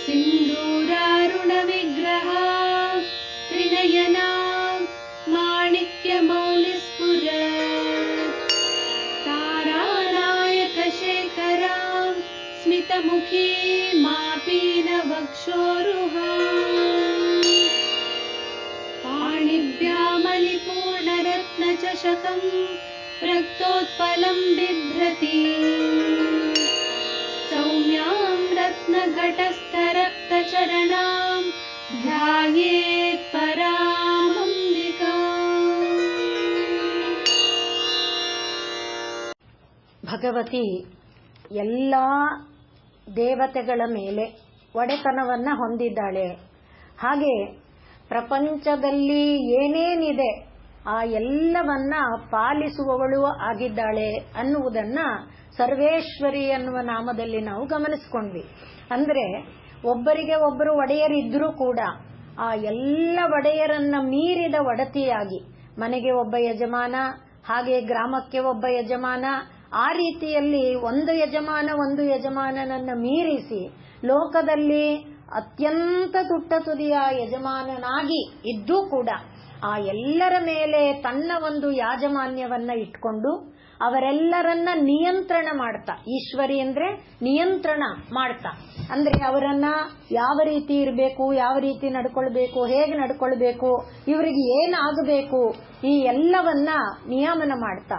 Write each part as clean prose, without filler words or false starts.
सिन्दूरारुणविग्रह त्रिनयना माणिक्यमौलिस्फुरत् तारानायकशेखरां स्मितमुखी मापीनवक्षोरुहाम् पाणिभ्यामलिपूर्णरत्नचषकं रक्तोत्पलं बिभ्रति सौम्यां रत्नघटस्थरक्तचरणां ध्यायेत् परामम्बिकाम्। ಭಗವತಿ ಎಲ್ಲ ದೇವತೆಗಳ ಮೇಲೆ ಒಡೆತನವನ್ನ ಹೊಂದಿದ್ದಾಳೆ. ಹಾಗೆ ಪ್ರಪಂಚದಲ್ಲಿ ಏನೇನಿದೆ ಆ ಎಲ್ಲವನ್ನ ಪಾಲಿಸುವವಳು ಆಗಿದ್ದಾಳೆ ಅನ್ನುವುದನ್ನ ಸರ್ವೇಶ್ವರಿ ಎನ್ನುವ ನಾಮದಲ್ಲಿ ನಾವು ಗಮನಿಸಿಕೊಂಡ್ವಿ. ಅಂದ್ರೆ ಒಬ್ಬರಿಗೆ ಒಬ್ಬರು ಒಡೆಯರಿದ್ರೂ ಕೂಡ ಆ ಎಲ್ಲ ಒಡೆಯರನ್ನ ಮೀರಿದ ಒಡತಿಯಾಗಿ, ಮನೆಗೆ ಒಬ್ಬ ಯಜಮಾನ, ಹಾಗೆ ಗ್ರಾಮಕ್ಕೆ ಒಬ್ಬ ಯಜಮಾನ, ಆ ರೀತಿಯಲ್ಲಿ ಒಂದು ಯಜಮಾನನನ್ನ ಮೀರಿಸಿ ಲೋಕದಲ್ಲಿ ಅತ್ಯಂತ ತುಟ್ಟ ತುದಿಯ ಯಜಮಾನನಾಗಿ ಇದ್ದೂ ಕೂಡ ಆ ಎಲ್ಲರ ಮೇಲೆ ತನ್ನ ಒಂದು ಯಾಜಮಾನ್ಯವನ್ನ ಇಟ್ಕೊಂಡು ಅವರೆಲ್ಲರನ್ನ ನಿಯಂತ್ರಣ ಮಾಡ್ತಾ, ಈಶ್ವರಿ ಅಂದ್ರೆ ನಿಯಂತ್ರಣ ಮಾಡ್ತಾ, ಅಂದ್ರೆ ಅವರನ್ನ ಯಾವ ರೀತಿ ಇರಬೇಕು, ಯಾವ ರೀತಿ ನಡ್ಕೊಳ್ಬೇಕು, ಹೇಗೆ ನಡ್ಕೊಳ್ಬೇಕು, ಇವರಿಗೆ ಏನಾಗಬೇಕು, ಈ ಎಲ್ಲವನ್ನ ನಿಯಮನ ಮಾಡ್ತಾ,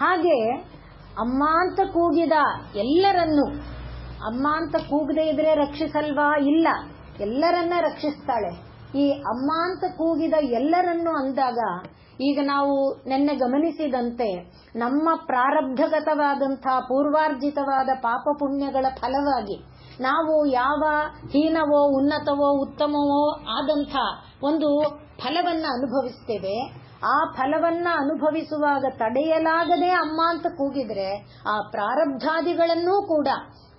ಹಾಗೆ ಅಮ್ಮ ಅಂತ ಕೂಗಿದ ಎಲ್ಲರನ್ನು, ಅಮ್ಮ ಅಂತ ಕೂಗದೆ ಇದ್ರೆ ರಕ್ಷಿಸಲ್ವಾ? ಇಲ್ಲ, ಎಲ್ಲರನ್ನ ರಕ್ಷಿಸ್ತಾಳೆ. ಈ ಅಮ್ಮ ಅಂತ ಕೂಗಿದ ಎಲ್ಲರನ್ನು ಅಂದಾಗ ಈಗ ನಾವು ನಿನ್ನೆ ಗಮನಿಸಿದಂತೆ ನಮ್ಮ ಪ್ರಾರಬ್ಧಗತವಾದಂತಹ ಪೂರ್ವಾರ್ಜಿತವಾದ ಪಾಪ ಪುಣ್ಯಗಳ ಫಲವಾಗಿ ನಾವು ಯಾವ ಹೀನವೋ ಉನ್ನತವೋ ಉತ್ತಮವೋ ಆದಂಥ ಒಂದು ಫಲವನ್ನ ಅನುಭವಿಸ್ತೇವೆ. ಆ ಫಲವನ್ನ ಅನುಭವಿಸುವಾಗ ತಡೆಯಲಾಗದೆ ಅಮ್ಮ ಅಂತ ಕೂಗಿದ್ರೆ ಆ ಪ್ರಾರಬ್ಧಾದಿಗಳನ್ನೂ ಕೂಡ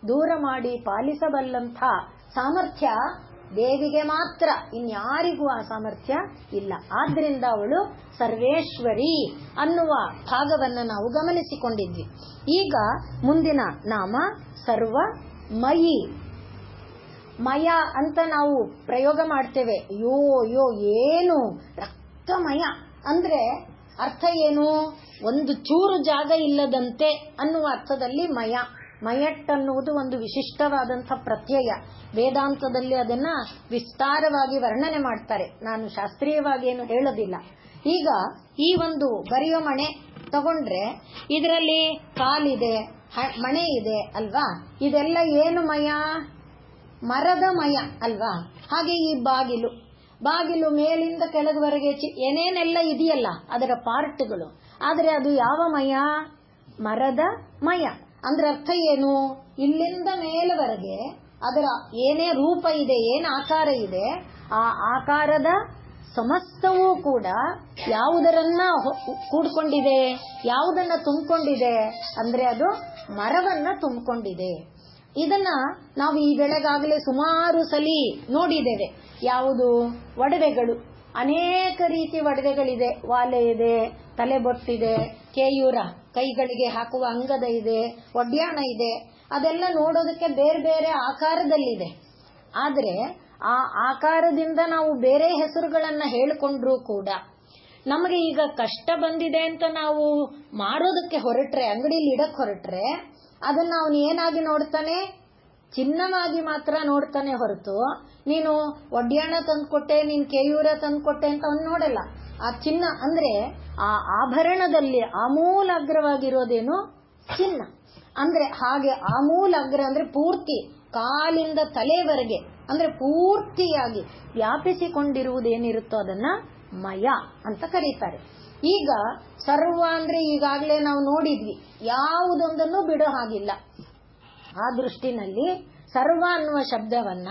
ದೂರ ಮಾಡಿ ಪಾಲಿಸಬಲ್ಲಂಥ ಸಾಮರ್ಥ್ಯ ದೇವಿಗೆ ಮಾತ್ರ, ಇನ್ಯಾರಿಗೂ ಆ ಸಾಮರ್ಥ್ಯ ಇಲ್ಲ. ಆದ್ರಿಂದ ಅವಳು ಸರ್ವೇಶ್ವರಿ ಅನ್ನುವ ಭಾಗವನ್ನ ನಾವು ಗಮನಿಸಿಕೊಂಡಿದ್ವಿ. ಈಗ ಮುಂದಿನ ನಾಮ ಸರ್ವಮಯಿ. ಮಯ ಅಂತ ನಾವು ಪ್ರಯೋಗ ಮಾಡ್ತೇವೆ. ಅಯ್ಯೋ ಏನು ರಕ್ತಮಯ ಅಂದ್ರೆ ಅರ್ಥ ಏನು? ಒಂದು ಚೂರು ಜಾಗ ಇಲ್ಲದಂತೆ ಅನ್ನುವ ಅರ್ಥದಲ್ಲಿ ಮಯ. ಮಯಟ್ ಅನ್ನುವುದು ಒಂದು ವಿಶಿಷ್ಟವಾದಂಥ ಪ್ರತ್ಯಯ. ವೇದಾಂತದಲ್ಲಿ ಅದನ್ನ ವಿಸ್ತಾರವಾಗಿ ವರ್ಣನೆ ಮಾಡ್ತಾರೆ. ನಾನು ಶಾಸ್ತ್ರೀಯವಾಗಿ ಏನು ಹೇಳೋದಿಲ್ಲ. ಈಗ ಈ ಒಂದು ಬರೆಯೋ ಮಣೆ ತಗೊಂಡ್ರೆ ಇದರಲ್ಲಿ ಕಾಲಿದೆ, ಮಣೆ ಇದೆ ಅಲ್ವಾ? ಇದೆಲ್ಲ ಏನು ಮಯ? ಮರದ ಮಯ ಅಲ್ವಾ? ಹಾಗೆ ಈ ಬಾಗಿಲು ಮೇಲಿಂದ ಕೆಳಗವರೆಗೆ ಏನೇನೆಲ್ಲ ಇದೆಯಲ್ಲ ಅದರ ಪಾರ್ಟ್ಗಳು, ಆದ್ರೆ ಅದು ಯಾವ ಮಯ? ಮರದ ಮಯ. ಅಂದ್ರೆ ಅರ್ಥ ಏನು? ಇಲ್ಲಿಂದ ಮೇಲವರೆಗೆ ಅದರ ಏನೇ ರೂಪ ಇದೆ, ಏನ್ ಆಕಾರ ಇದೆ, ಆ ಆಕಾರದ ಸಮಸ್ತವೂ ಕೂಡ ಯಾವುದರನ್ನ ಕೂಡ್ಕೊಂಡಿದೆ, ಯಾವುದನ್ನ ತುಂಬಿಕೊಂಡಿದೆ ಅಂದ್ರೆ ಅದು ಮರವನ್ನ ತುಂಬಿಕೊಂಡಿದೆ. ಇದನ್ನ ನಾವು ಈ ಬೆಳೆಗಾಗಲೇ ಸುಮಾರು ಸಲಿ ನೋಡಿದ್ದೇವೆ. ಯಾವುದು? ಒಡವೆಗಳು. ಅನೇಕ ರೀತಿ ಒಡವೆಗಳಿದೆ. ವಾಲೆ ಇದೆ, ತಲೆಬೊಟ್ಟಿದೆ, ಕೇಯೂರ ಕೈಗಳಿಗೆ ಹಾಕುವ ಅಂಗದ ಇದೆ, ಒಡ್ಯಾಣ ಇದೆ. ಅದೆಲ್ಲ ನೋಡೋದಕ್ಕೆ ಬೇರೆ ಬೇರೆ ಆಕಾರದಲ್ಲಿದೆ. ಆದ್ರೆ ಆ ಆಕಾರದಿಂದ ನಾವು ಬೇರೆ ಹೆಸರುಗಳನ್ನ ಹೇಳಿಕೊಂಡ್ರೂ ಕೂಡ ನಮಗೆ ಈಗ ಕಷ್ಟ ಬಂದಿದೆ ಅಂತ ನಾವು ಮಾರೋದಕ್ಕೆ ಹೊರಟ್ರೆ, ಅಂಗಡಿಯಲ್ಲಿ ಇಡಕ್ ಹೊರಟ್ರೆ, ಅದನ್ನ ಅವನು ಏನಾಗಿ ನೋಡ್ತಾನೆ? ಚಿನ್ನವಾಗಿ ಮಾತ್ರ ನೋಡ್ತಾನೆ ಹೊರತು ನೀನು ಒಡ್ಯಾಣ ತಂದ್ಕೊಟ್ಟೆ, ನೀನ್ ಕೇಯೂರ ತಂದ್ಕೊಟ್ಟೆ ಅಂತ ಅವನು ನೋಡಲ್ಲ. ಆ ಚಿನ್ನ ಅಂದ್ರೆ ಆ ಆಭರಣದಲ್ಲಿ ಆಮೂಲಾಗ್ರವಾಗಿರೋದೇನು? ಚಿನ್ನ. ಅಂದ್ರೆ ಹಾಗೆ ಆಮೂಲಾಗ್ರ ಅಂದ್ರೆ ಪೂರ್ತಿ ಕಾಲಿಂದ ತಲೆವರೆಗೆ ಅಂದ್ರೆ ಪೂರ್ತಿಯಾಗಿ ವ್ಯಾಪಿಸಿಕೊಂಡಿರುವುದೇನಿರುತ್ತೋ ಅದನ್ನ ಮಯ ಅಂತ ಕರೀತಾರೆ. ಈಗ ಸರ್ವ ಅಂದ್ರೆ ಈಗಾಗಲೇ ನಾವು ನೋಡಿದ್ವಿ, ಯಾವುದೊಂದನ್ನು ಬಿಡೋ ಹಾಗಿಲ್ಲ. ಆ ದೃಷ್ಟಿನಲ್ಲಿ ಸರ್ವ ಅನ್ನುವ ಶಬ್ದವನ್ನ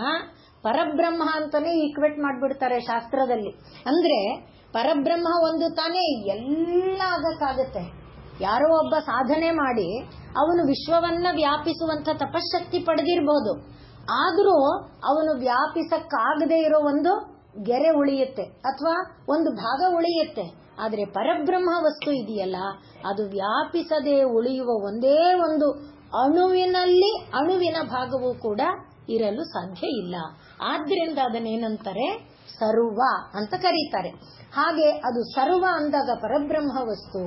ಪರಬ್ರಹ್ಮ ಅಂತಾನೆ ಈಕ್ವೇಟ್ ಮಾಡ್ಬಿಡ್ತಾರೆ ಶಾಸ್ತ್ರದಲ್ಲಿ. ಅಂದ್ರೆ ಪರಬ್ರಹ್ಮ ಒಂದು ತಾನೇ ಎಲ್ಲ ಆಗಕ್ಕಾಗತ್ತೆ. ಯಾರೋ ಒಬ್ಬ ಸಾಧನೆ ಮಾಡಿ ಅವನು ವಿಶ್ವವನ್ನ ವ್ಯಾಪಿಸುವಂತ ತಪಶಕ್ತಿ ಪಡೆದಿರಬಹುದು, ಆದ್ರೂ ಅವನು ವ್ಯಾಪಿಸಕ್ಕಾಗದೇ ಇರೋ ಒಂದು ಗೆರೆ ಉಳಿಯುತ್ತೆ ಅಥವಾ ಒಂದು ಭಾಗ ಉಳಿಯುತ್ತೆ. ಆದ್ರೆ ಪರಬ್ರಹ್ಮ ವಸ್ತು ಇದೆಯಲ್ಲ, ಅದು ವ್ಯಾಪಿಸದೆ ಉಳಿಯುವ ಒಂದೇ ಒಂದು ಅಣುವಿನಲ್ಲಿ ಅಣುವಿನ ಭಾಗವೂ ಕೂಡ ಇರಲು ಸಾಧ್ಯ ಇಲ್ಲ. ಆದ್ರಿಂದ ಅದನ್ನೇನಂತಾರೆ, ಸರ್ವ ಅಂತ ಕರೀತಾರೆ. ಹಾಗೆ ಅದು ಸರ್ವ ಅಂದಾಗ ಪರಬ್ರಹ್ಮ ವಸ್ತು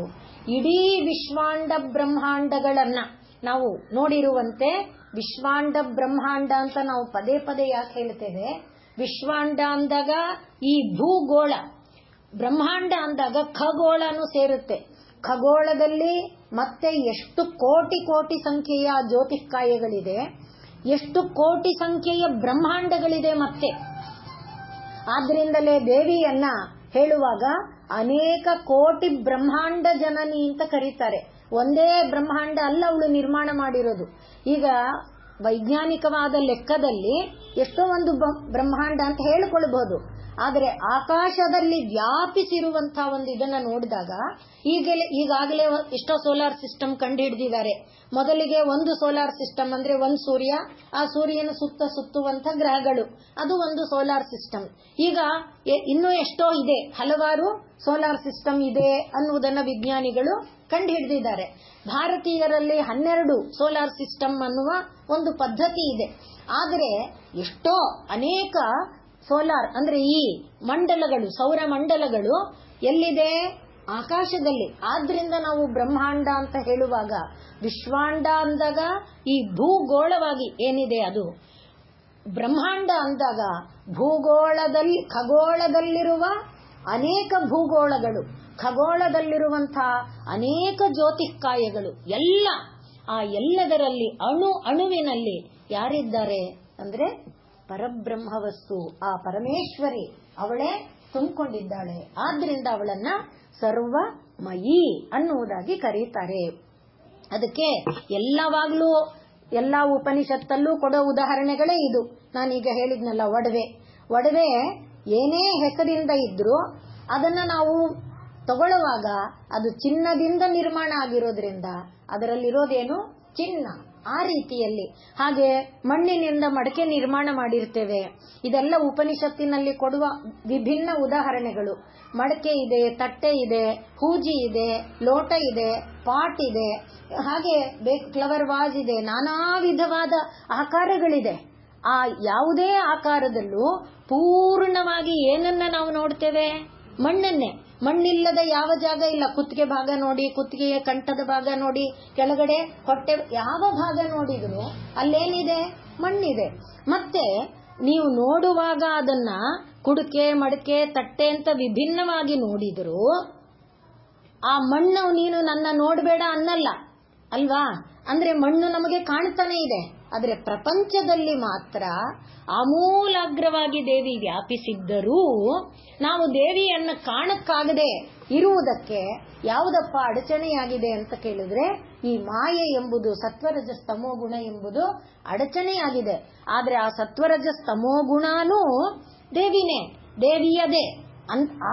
ಇಡೀ ವಿಶ್ವಾಂಡ ಬ್ರಹ್ಮಾಂಡಗಳನ್ನ ನಾವು ನೋಡಿರುವಂತೆ, ವಿಶ್ವಾಂಡ ಬ್ರಹ್ಮಾಂಡ ಅಂತ ನಾವು ಪದೇ ಪದೇ ಯಾಕೆ ಹೇಳ್ತೇವೆ, ವಿಶ್ವಾಂಡ ಅಂದಾಗ ಈ ಭೂಗೋಳ, ಬ್ರಹ್ಮಾಂಡ ಅಂದಾಗ ಖಗೋಳನು ಸೇರುತ್ತೆ. ಖಗೋಳದಲ್ಲಿ ಮತ್ತೆ ಎಷ್ಟು ಕೋಟಿ ಕೋಟಿ ಸಂಖ್ಯೆಯ ಜ್ಯೋತಿಷ್ಕಾಯಗಳಿದೆ, ಎಷ್ಟು ಕೋಟಿ ಸಂಖ್ಯೆಯ ಬ್ರಹ್ಮಾಂಡಗಳಿದೆ ಮತ್ತೆ. ಆದ್ರಿಂದಲೇ ದೇವಿಯನ್ನ ಹೇಳುವಾಗ ಅನೇಕ ಕೋಟಿ ಬ್ರಹ್ಮಾಂಡ ಜನನಿ ಅಂತ ಕರೀತಾರೆ. ಒಂದೇ ಬ್ರಹ್ಮಾಂಡ ಅಲ್ಲ ಅವಳು ನಿರ್ಮಾಣ ಮಾಡಿರೋದು. ಈಗ ವೈಜ್ಞಾನಿಕವಾದ ಲೆಕ್ಕದಲ್ಲಿ ಎಷ್ಟೋ ಒಂದು ಬ್ರಹ್ಮಾಂಡ ಅಂತ ಹೇಳಿಕೊಳ್ಬಹುದು. ಆದರೆ ಆಕಾಶದಲ್ಲಿ ವ್ಯಾಪಿಸಿರುವಂತಹ ಒಂದು ಇದನ್ನ ನೋಡಿದಾಗ ಈಗಾಗಲೇ ಎಷ್ಟೋ ಸೋಲಾರ್ ಸಿಸ್ಟಮ್ ಕಂಡು ಹಿಡಿದಿದ್ದಾರೆ. ಮೊದಲಿಗೆ ಒಂದು ಸೋಲಾರ್ ಸಿಸ್ಟಮ್ ಅಂದ್ರೆ ಒಂದು ಸೂರ್ಯ, ಆ ಸೂರ್ಯನ ಸುತ್ತುವಂತ ಗ್ರಹಗಳು, ಅದು ಒಂದು ಸೋಲಾರ್ ಸಿಸ್ಟಮ್. ಈಗ ಇನ್ನೂ ಎಷ್ಟೋ ಇದೆ, ಹಲವಾರು ಸೋಲಾರ್ ಸಿಸ್ಟಮ್ ಇದೆ ಅನ್ನುವುದನ್ನ ವಿಜ್ಞಾನಿಗಳು ಕಂಡು ಹಿಡಿದಿದ್ದಾರೆ. ಭಾರತೀಯರಲ್ಲಿ 12 ಸೋಲಾರ್ ಸಿಸ್ಟಮ್ ಅನ್ನುವ ಒಂದು ಪದ್ಧತಿ ಇದೆ. ಆದರೆ ಎಷ್ಟೋ ಅನೇಕ ಸೋಲಾರ್ ಅಂದ್ರೆ ಈ ಮಂಡಲಗಳು, ಸೌರ ಮಂಡಲಗಳು ಎಲ್ಲಿದೆ, ಆಕಾಶದಲ್ಲಿ. ಆದ್ರಿಂದ ನಾವು ಬ್ರಹ್ಮಾಂಡ ಅಂತ ಹೇಳುವಾಗ, ವಿಶ್ವಾಂಡ ಅಂದಾಗ ಈ ಭೂಗೋಳವಾಗಿ ಏನಿದೆ ಅದು, ಬ್ರಹ್ಮಾಂಡ ಅಂದಾಗ ಭೂಗೋಳದಲ್ಲಿ ಖಗೋಳದಲ್ಲಿರುವ ಅನೇಕ ಭೂಗೋಳಗಳು, ಖಗೋಳದಲ್ಲಿರುವಂತಹ ಅನೇಕ ಜ್ಯೋತಿಷ್ಕಾಯಗಳು ಎಲ್ಲ, ಆ ಎಲ್ಲದರಲ್ಲಿ ಅಣುವಿನಲ್ಲಿ ಯಾರಿದ್ದಾರೆ ಅಂದ್ರೆ ಪರಬ್ರಹ್ಮ ವಸ್ತು, ಆ ಪರಮೇಶ್ವರಿ ಅವಳೇ ತುಂಬಿಕೊಂಡಿದ್ದಾಳೆ. ಆದ್ರಿಂದ ಅವಳನ್ನ ಸರ್ವಮಯಿ ಅನ್ನುವುದಾಗಿ ಕರೀತಾರೆ. ಅದಕ್ಕೆ ಎಲ್ಲವಾಗ್ಲೂ ಎಲ್ಲಾ ಉಪನಿಷತ್ತಲ್ಲೂ ಕೊಡೋ ಉದಾಹರಣೆಗಳೇ ಇದು. ನಾನೀಗ ಹೇಳಿದ್ನಲ್ಲ, ಒಡವೆ ಏನೇ ಹೆಸರಿಂದ ಇದ್ರೂ ಅದನ್ನ ನಾವು ತಗೊಳ್ಳುವಾಗ ಅದು ಚಿನ್ನದಿಂದ ನಿರ್ಮಾಣ ಆಗಿರೋದ್ರಿಂದ ಅದರಲ್ಲಿರೋದೇನು, ಚಿನ್ನ. ಆ ರೀತಿಯಲ್ಲಿ ಹಾಗೆ ಮಣ್ಣಿನಿಂದ ಮಡಕೆ ನಿರ್ಮಾಣ ಮಾಡಿರ್ತೇವೆ. ಇದೆಲ್ಲ ಉಪನಿಷತ್ತಿನಲ್ಲಿ ಕೊಡುವ ವಿಭಿನ್ನ ಉದಾಹರಣೆಗಳು. ಮಡಕೆ ಇದೆ, ತಟ್ಟೆ ಇದೆ, ಹೂಜಿ ಇದೆ, ಲೋಟ ಇದೆ, ಪಾಟ್ ಇದೆ, ಹಾಗೆ ಫ್ಲವರ್ ವಾಸ್ ಇದೆ, ನಾನಾ ವಿಧವಾದ ಆಕಾರಗಳಿದೆ. ಆ ಯಾವುದೇ ಆಕಾರದಲ್ಲೂ ಪೂರ್ಣವಾಗಿ ಏನನ್ನ ನಾವು ನೋಡ್ತೇವೆ, ಮಣ್ಣನ್ನೇ. ಮಣ್ಣಿಲ್ಲದ ಯಾವ ಜಾಗ ಇಲ್ಲ. ಕುತ್ತಿಗೆ ಭಾಗ ನೋಡಿ, ಕುತ್ತಿಗೆಯ ಕಂಠದ ಭಾಗ ನೋಡಿ, ಕೆಳಗಡೆ ಹೊಟ್ಟೆ ಯಾವ ಭಾಗ ನೋಡಿದ್ರು ಅಲ್ಲೇನಿದೆ, ಮಣ್ಣಿದೆ. ಮತ್ತೆ ನೀವು ನೋಡುವಾಗ ಅದನ್ನ ಕುಡಿಕೆ, ಮಡಕೆ, ತಟ್ಟೆ ಅಂತ ವಿಭಿನ್ನವಾಗಿ ನೋಡಿದ್ರು ಆ ಮಣ್ಣು ನೀನು ನನ್ನ ನೋಡಬೇಡ ಅನ್ನಲ್ಲ ಅಲ್ವಾ. ಅಂದ್ರೆ ಮಣ್ಣು ನಮಗೆ ಕಾಣ್ತಾನೆ ಇದೆ. ಆದರೆ ಪ್ರಪಂಚದಲ್ಲಿ ಮಾತ್ರ ಆಮೂಲಾಗ್ರವಾಗಿ ದೇವಿ ವ್ಯಾಪಿಸಿದ್ದರೂ ನಾವು ದೇವಿಯನ್ನ ಕಾಣಕ್ಕಾಗದೆ ಇರುವುದಕ್ಕೆ ಯಾವುದಪ್ಪ ಅಡಚಣೆಯಾಗಿದೆ ಅಂತ ಕೇಳಿದ್ರೆ, ಈ ಮಾಯೆ ಎಂಬುದು, ಸತ್ವರಜಸ್ ತಮೋ ಗುಣ ಎಂಬುದು ಅಡಚಣೆಯಾಗಿದೆ. ಆದ್ರೆ ಆ ಸತ್ವರಜಸ್ ತಮೋ ಗುಣನೂ ದೇವಿನೇ, ದೇವಿಯದೇ.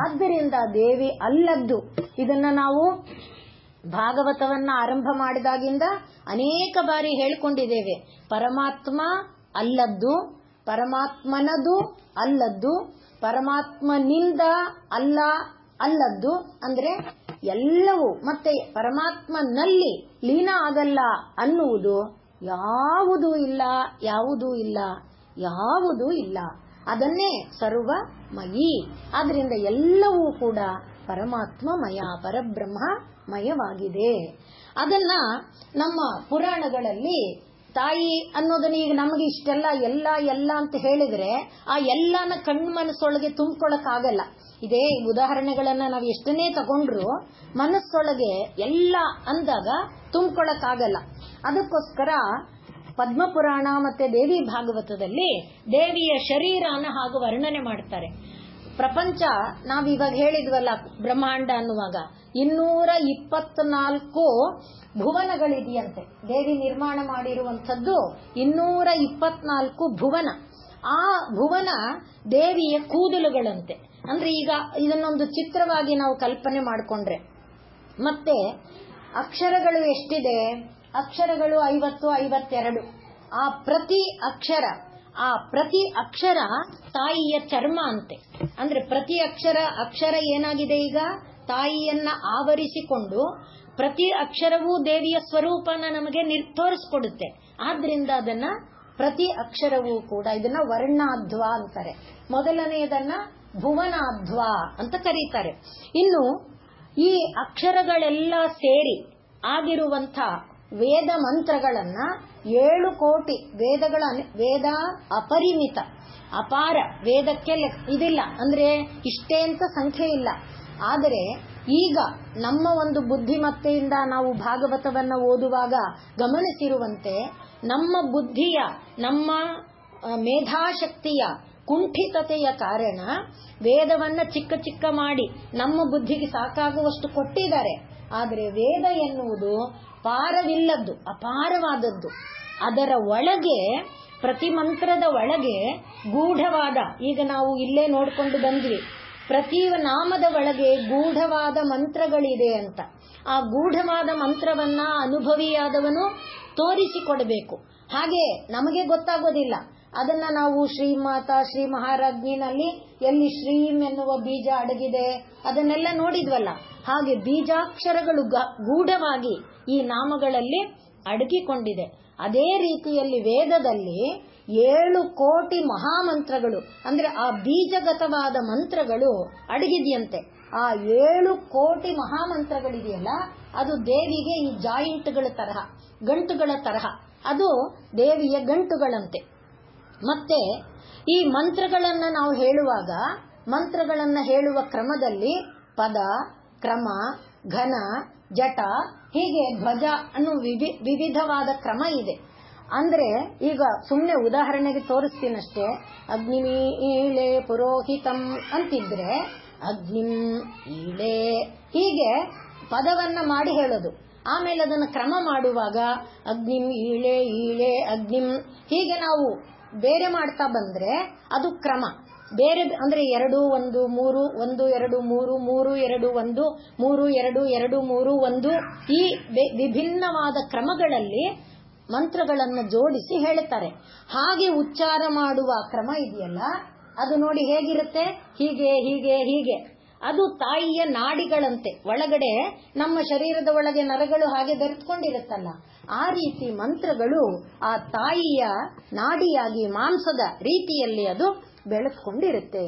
ಆದ್ದರಿಂದ ದೇವಿ ಅಲ್ಲದ್ದು. ಇದನ್ನ ನಾವು ಭಾಗವತವನ್ನ ಆರಂಭ ಮಾಡಿದಾಗಿಂದ ಅನೇಕ ಬಾರಿ ಹೇಳ್ಕೊಂಡಿದ್ದೇವೆ. ಪರಮಾತ್ಮ ಅಲ್ಲದ್ದು, ಪರಮಾತ್ಮನದು ಅಲ್ಲದ್ದು, ಪರಮಾತ್ಮನಿಂದ ಅಲ್ಲದ್ದು ಅಂದ್ರೆ ಎಲ್ಲವೂ ಮತ್ತೆ ಪರಮಾತ್ಮನಲ್ಲಿ ಲೀನ ಆಗಲ್ಲ ಅನ್ನುವುದು ಯಾವುದೂ ಇಲ್ಲ. ಅದನ್ನೇ ಸರ್ವಮಯಿ. ಆದ್ರಿಂದ ಎಲ್ಲವೂ ಕೂಡ ಪರಮಾತ್ಮಮಯ, ಪರಬ್ರಹ್ಮಮಯವಾಗಿದೆ. ಅದನ್ನ ನಮ್ಮ ಪುರಾಣಗಳಲ್ಲಿ ತಾಯಿ ಅನ್ನೋದನ್ನ ಈಗ ನಮಗೆ ಇಷ್ಟೆಲ್ಲ ಎಲ್ಲ ಅಂತ ಹೇಳಿದ್ರೆ ಆ ಎಲ್ಲಾನ ಕಣ್ಮನಸ್ಸೊಳಗೆ ತುಂಬಿಕೊಳ್ಳಕ್ಕಾಗಲ್ಲ. ಇದೇ ಉದಾಹರಣೆಗಳನ್ನ ನಾವು ಎಷ್ಟನ್ನೇ ತಗೊಂಡ್ರು ಮನಸ್ಸೊಳಗೆ ಎಲ್ಲ ಅಂದಾಗ ತುಂಬಿಕೊಳ್ಳಕ್ಕಾಗಲ್ಲ. ಅದಕ್ಕೋಸ್ಕರ ಪದ್ಮಪುರಾಣ ಮತ್ತೆ ದೇವಿ ಭಾಗವತದಲ್ಲಿ ದೇವಿಯ ಶರೀರನ ಹಾಗೂ ವರ್ಣನೆ ಮಾಡ್ತಾರೆ. ಪ್ರಪಂಚ ನಾವಿವಾಗ ಹೇಳಿದ್ವಲ್ಲ, ಬ್ರಹ್ಮಾಂಡ ಅನ್ನುವಾಗ 224 ಭುವನಗಳಿದೆಯಂತೆ. ದೇವಿ ನಿರ್ಮಾಣ ಮಾಡಿರುವಂಥದ್ದು 224 ಭುವನ. ಆ ಭುವನ ದೇವಿಯ ಕೂದಲುಗಳಂತೆ. ಅಂದ್ರೆ ಈಗ ಇದನ್ನೊಂದು ಚಿತ್ರವಾಗಿ ನಾವು ಕಲ್ಪನೆ ಮಾಡಿಕೊಂಡ್ರೆ, ಮತ್ತೆ ಅಕ್ಷರಗಳು ಎಷ್ಟಿದೆ, ಅಕ್ಷರಗಳು 50, 52. ಆ ಪ್ರತಿ ಅಕ್ಷರ ತಾಯಿಯ ಚರ್ಮ ಅಂತೆ. ಅಂದ್ರೆ ಪ್ರತಿ ಅಕ್ಷರ ಏನಾಗಿದೆ, ಈಗ ತಾಯಿಯನ್ನ ಆವರಿಸಿಕೊಂಡು ಪ್ರತಿ ಅಕ್ಷರವೂ ದೇವಿಯ ಸ್ವರೂಪನ ನಮಗೆ ತೋರಿಸ್ಕೊಡುತ್ತೆ. ಆದ್ರಿಂದ ಅದನ್ನ ಪ್ರತಿ ಅಕ್ಷರವೂ ಕೂಡ ಇದನ್ನ ವರ್ಣಾಧ್ವ ಅಂತಾರೆ. ಮೊದಲನೆಯದನ್ನ ಭುವನಾಧ್ವ ಅಂತ ಕರೀತಾರೆ. ಇನ್ನು ಈ ಅಕ್ಷರಗಳೆಲ್ಲ ಸೇರಿ ಆಗಿರುವಂತ ವೇದ ಮಂತ್ರಗಳನ್ನ 7 ಕೋಟಿ ವೇದ ಅಪರಿಮಿತ ಅಪಾರ, ವೇದಕ್ಕೆ ಇದಿಲ್ಲ ಅಂದ್ರೆ ಇಷ್ಟೇ ಅಂತ ಸಂಖ್ಯೆ ಇಲ್ಲ. ಆದರೆ ಈಗ ನಮ್ಮ ಒಂದು ಬುದ್ಧಿಮತ್ತೆಯಿಂದ ನಾವು ಭಾಗವತವನ್ನ ಓದುವಾಗ ಗಮನಿಸಿರುವಂತೆ ನಮ್ಮ ಬುದ್ಧಿಯ, ನಮ್ಮ ಮೇಧಾಶಕ್ತಿಯ ಕುಂಠಿತತೆಯ ಕಾರಣ ವೇದವನ್ನ ಚಿಕ್ಕ ಚಿಕ್ಕ ಮಾಡಿ ನಮ್ಮ ಬುದ್ಧಿಗೆ ಸಾಕಾಗುವಷ್ಟು ಕೊಟ್ಟಿದ್ದಾರೆ. ಆದರೆ ವೇದ ಎನ್ನುವುದು ಪಾರವಿಲ್ಲದ್ದು, ಅಪಾರವಾದದ್ದು. ಅದರ ಒಳಗೆ, ಪ್ರತಿ ಮಂತ್ರದ ಒಳಗೆ ಗೂಢವಾದ, ಈಗ ನಾವು ಇಲ್ಲೇ ನೋಡ್ಕೊಂಡು ಬಂದ್ವಿ, ಪ್ರತಿ ನಾಮದ ಒಳಗೆ ಗೂಢವಾದ ಮಂತ್ರಗಳಿದೆ ಅಂತ. ಆ ಗೂಢವಾದ ಮಂತ್ರವನ್ನ ಅನುಭವಿಯಾದವನು ತೋರಿಸಿಕೊಡಬೇಕು. ಹಾಗೆ ನಮಗೆ ಗೊತ್ತಾಗೋದಿಲ್ಲ. ಅದನ್ನ ನಾವು ಶ್ರೀಮಾತಾ ಶ್ರೀ ಮಹಾರಾಜ್ಞಿನಲ್ಲಿ ಎಲ್ಲಿ ಶ್ರೀಂ ಎನ್ನುವ ಬೀಜ ಅಡಗಿದೆ ಅದನ್ನೆಲ್ಲ ನೋಡಿದ್ವಲ್ಲ. ಹಾಗೆ ಬೀಜಾಕ್ಷರಗಳು ಗೂಢವಾಗಿ ಈ ನಾಮಗಳಲ್ಲಿ ಅಡಗಿಕೊಂಡಿದೆ. ಅದೇ ರೀತಿಯಲ್ಲಿ ವೇದದಲ್ಲಿ 7 ಕೋಟಿ ಮಹಾಮಂತ್ರಗಳು ಅಂದ್ರೆ ಆ ಬೀಜಗತವಾದ ಮಂತ್ರಗಳು ಅಡಗಿದೆಯಂತೆ. ಆ 7 ಕೋಟಿ ಮಹಾಮಂತ್ರಗಳಿದೆಯಲ್ಲ, ಅದು ದೇವಿಗೆ ಈ ಜಾಯಿಂಟ್ಗಳ ತರಹ, ಗಂಟುಗಳ ತರಹ, ಅದು ದೇವಿಯ ಗಂಟುಗಳಂತೆ. ಮತ್ತೆ ಈ ಮಂತ್ರಗಳನ್ನ ನಾವು ಹೇಳುವಾಗ, ಮಂತ್ರಗಳನ್ನ ಹೇಳುವ ಕ್ರಮದಲ್ಲಿ ಪದ, ಕ್ರಮ, ಘನ, ಜಟ, ಹೀಗೆ ಧ್ವಜ ಅನ್ನೋ ವಿವಿಧವಾದ ಕ್ರಮ ಇದೆ. ಅಂದ್ರೆ ಈಗ ಸುಮ್ನೆ ಉದಾಹರಣೆಗೆ ತೋರಿಸ್ತೀನಷ್ಟೇ. ಅಗ್ನಿಮೀ ಈಳೆ ಪುರೋಹಿತಂ ಅಂತಿದ್ರೆ ಅಗ್ನಿಂ ಈಳೆ ಹೀಗೆ ಪದವನ್ನ ಮಾಡಿ ಹೇಳೋದು. ಆಮೇಲೆ ಅದನ್ನು ಕ್ರಮ ಮಾಡುವಾಗ ಅಗ್ನಿಂ ಈಳೆ ಈಳೆ ಅಗ್ನಿಂ ಹೀಗೆ ನಾವು ಬೇರೆ ಮಾಡ್ತಾ ಬಂದ್ರೆ ಅದು ಕ್ರಮ ಬೇರೆ. ಅಂದ್ರೆ 2 1 3 1 2 3 3 2 1 3 2 2 3 1 ಈ ವಿಭಿನ್ನವಾದ ಕ್ರಮಗಳಲ್ಲಿ ಮಂತ್ರಗಳನ್ನು ಜೋಡಿಸಿ ಹೇಳುತ್ತಾರೆ. ಹಾಗೆ ಉಚ್ಚಾರ ಮಾಡುವ ಕ್ರಮ ಇದೆಯಲ್ಲ, ಅದು ನೋಡಿ ಹೇಗಿರುತ್ತೆ, ಹೀಗೆ ಹೀಗೆ ಹೀಗೆ. ಅದು ತಾಯಿಯ ನಾಡಿಗಳಂತೆ. ಒಳಗಡೆ ನಮ್ಮ ಶರೀರದ ಒಳಗೆ ನರಗಳು ಹಾಗೆ ಬೆರೆತ್ಕೊಂಡಿರುತ್ತಲ್ಲ, ಆ ರೀತಿ ಮಂತ್ರಗಳು ಆ ತಾಯಿಯ ನಾಡಿಯಾಗಿ ಮಾಂಸದ ರೀತಿಯಲ್ಲಿ ಅದು ಬೆರೆತ್ಕೊಂಡಿರುತ್ತೆ.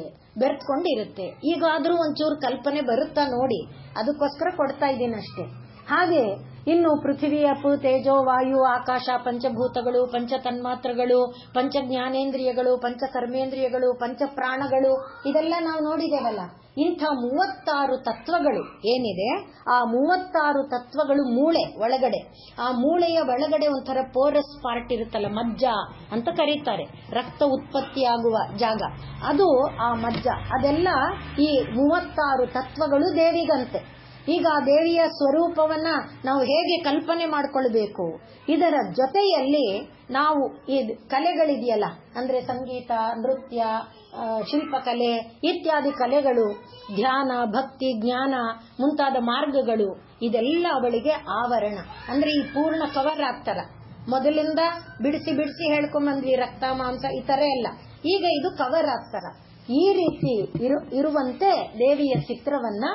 ಈಗಾದ್ರೂ ಒಂಚೂರು ಕಲ್ಪನೆ ಬರುತ್ತಾ ನೋಡಿ, ಅದಕ್ಕೋಸ್ಕರ ಕೊಡ್ತಾ ಇದ್ದೀನಿ ಅಷ್ಟೇ. ಹಾಗೆ ಇನ್ನು ಪೃಥ್ವಿ, ಅಪು, ತೇಜೋ, ವಾಯು, ಆಕಾಶ, ಪಂಚಭೂತಗಳು, ಪಂಚ ತನ್ಮಾತ್ರಗಳು, ಪಂಚ ಜ್ಞಾನೇಂದ್ರಿಯಗಳು, ಪಂಚ ಕರ್ಮೇಂದ್ರಿಯಗಳು, ಪಂಚ ಪ್ರಾಣಗಳು, ಇದೆಲ್ಲ ನಾವು ನೋಡಿದೇವಲ್ಲ. ಇಂಥ 36 ತತ್ವಗಳು ಏನಿದೆ, ಆ 36 ತತ್ವಗಳು ಮೂಳೆ ಒಳಗಡೆ, ಆ ಮೂಳೆಯ ಒಳಗಡೆ ಒಂಥರ ಪೋರಸ್ ಪಾರ್ಟ್ ಇರುತ್ತಲ್ಲ, ಮಜ್ಜ ಅಂತ ಕರೀತಾರೆ, ರಕ್ತ ಉತ್ಪತ್ತಿಯಾಗುವ ಜಾಗ, ಅದು ಆ ಮಜ್ಜ. ಅದೆಲ್ಲ ಈ 36 ತತ್ವಗಳು ದೇವಿಗಂತೆ. ಈಗ ಆ ದೇವಿಯ ಸ್ವರೂಪವನ್ನ ನಾವು ಹೇಗೆ ಕಲ್ಪನೆ ಮಾಡಿಕೊಳ್ಬೇಕು? ಇದರ ಜೊತೆಯಲ್ಲಿ ನಾವು ಈ ಕಲೆಗಳಿದೆಯಲ್ಲ, ಅಂದ್ರೆ ಸಂಗೀತ, ನೃತ್ಯ, ಶಿಲ್ಪಕಲೆ ಇತ್ಯಾದಿ ಕಲೆಗಳು, ಧ್ಯಾನ, ಭಕ್ತಿ, ಜ್ಞಾನ ಮುಂತಾದ ಮಾರ್ಗಗಳು, ಇದೆಲ್ಲ ಅವಳಿಗೆ ಆವರಣ. ಅಂದ್ರೆ ಈ ಪೂರ್ಣ ಕವರ್ ಆಗ್ತಾರ. ಮೊದಲಿಂದ ಬಿಡಿಸಿ ಬಿಡಿಸಿ ಹೇಳ್ಕೊಂಬಂದ್ವಿ, ರಕ್ತ ಮಾಂಸ ಈ ತರ ಎಲ್ಲ. ಈಗ ಇದು ಕವರ್ ಆಗ್ತಾರ. ಈ ರೀತಿ ಇರುವಂತೆ ದೇವಿಯ ಚಿತ್ರವನ್ನ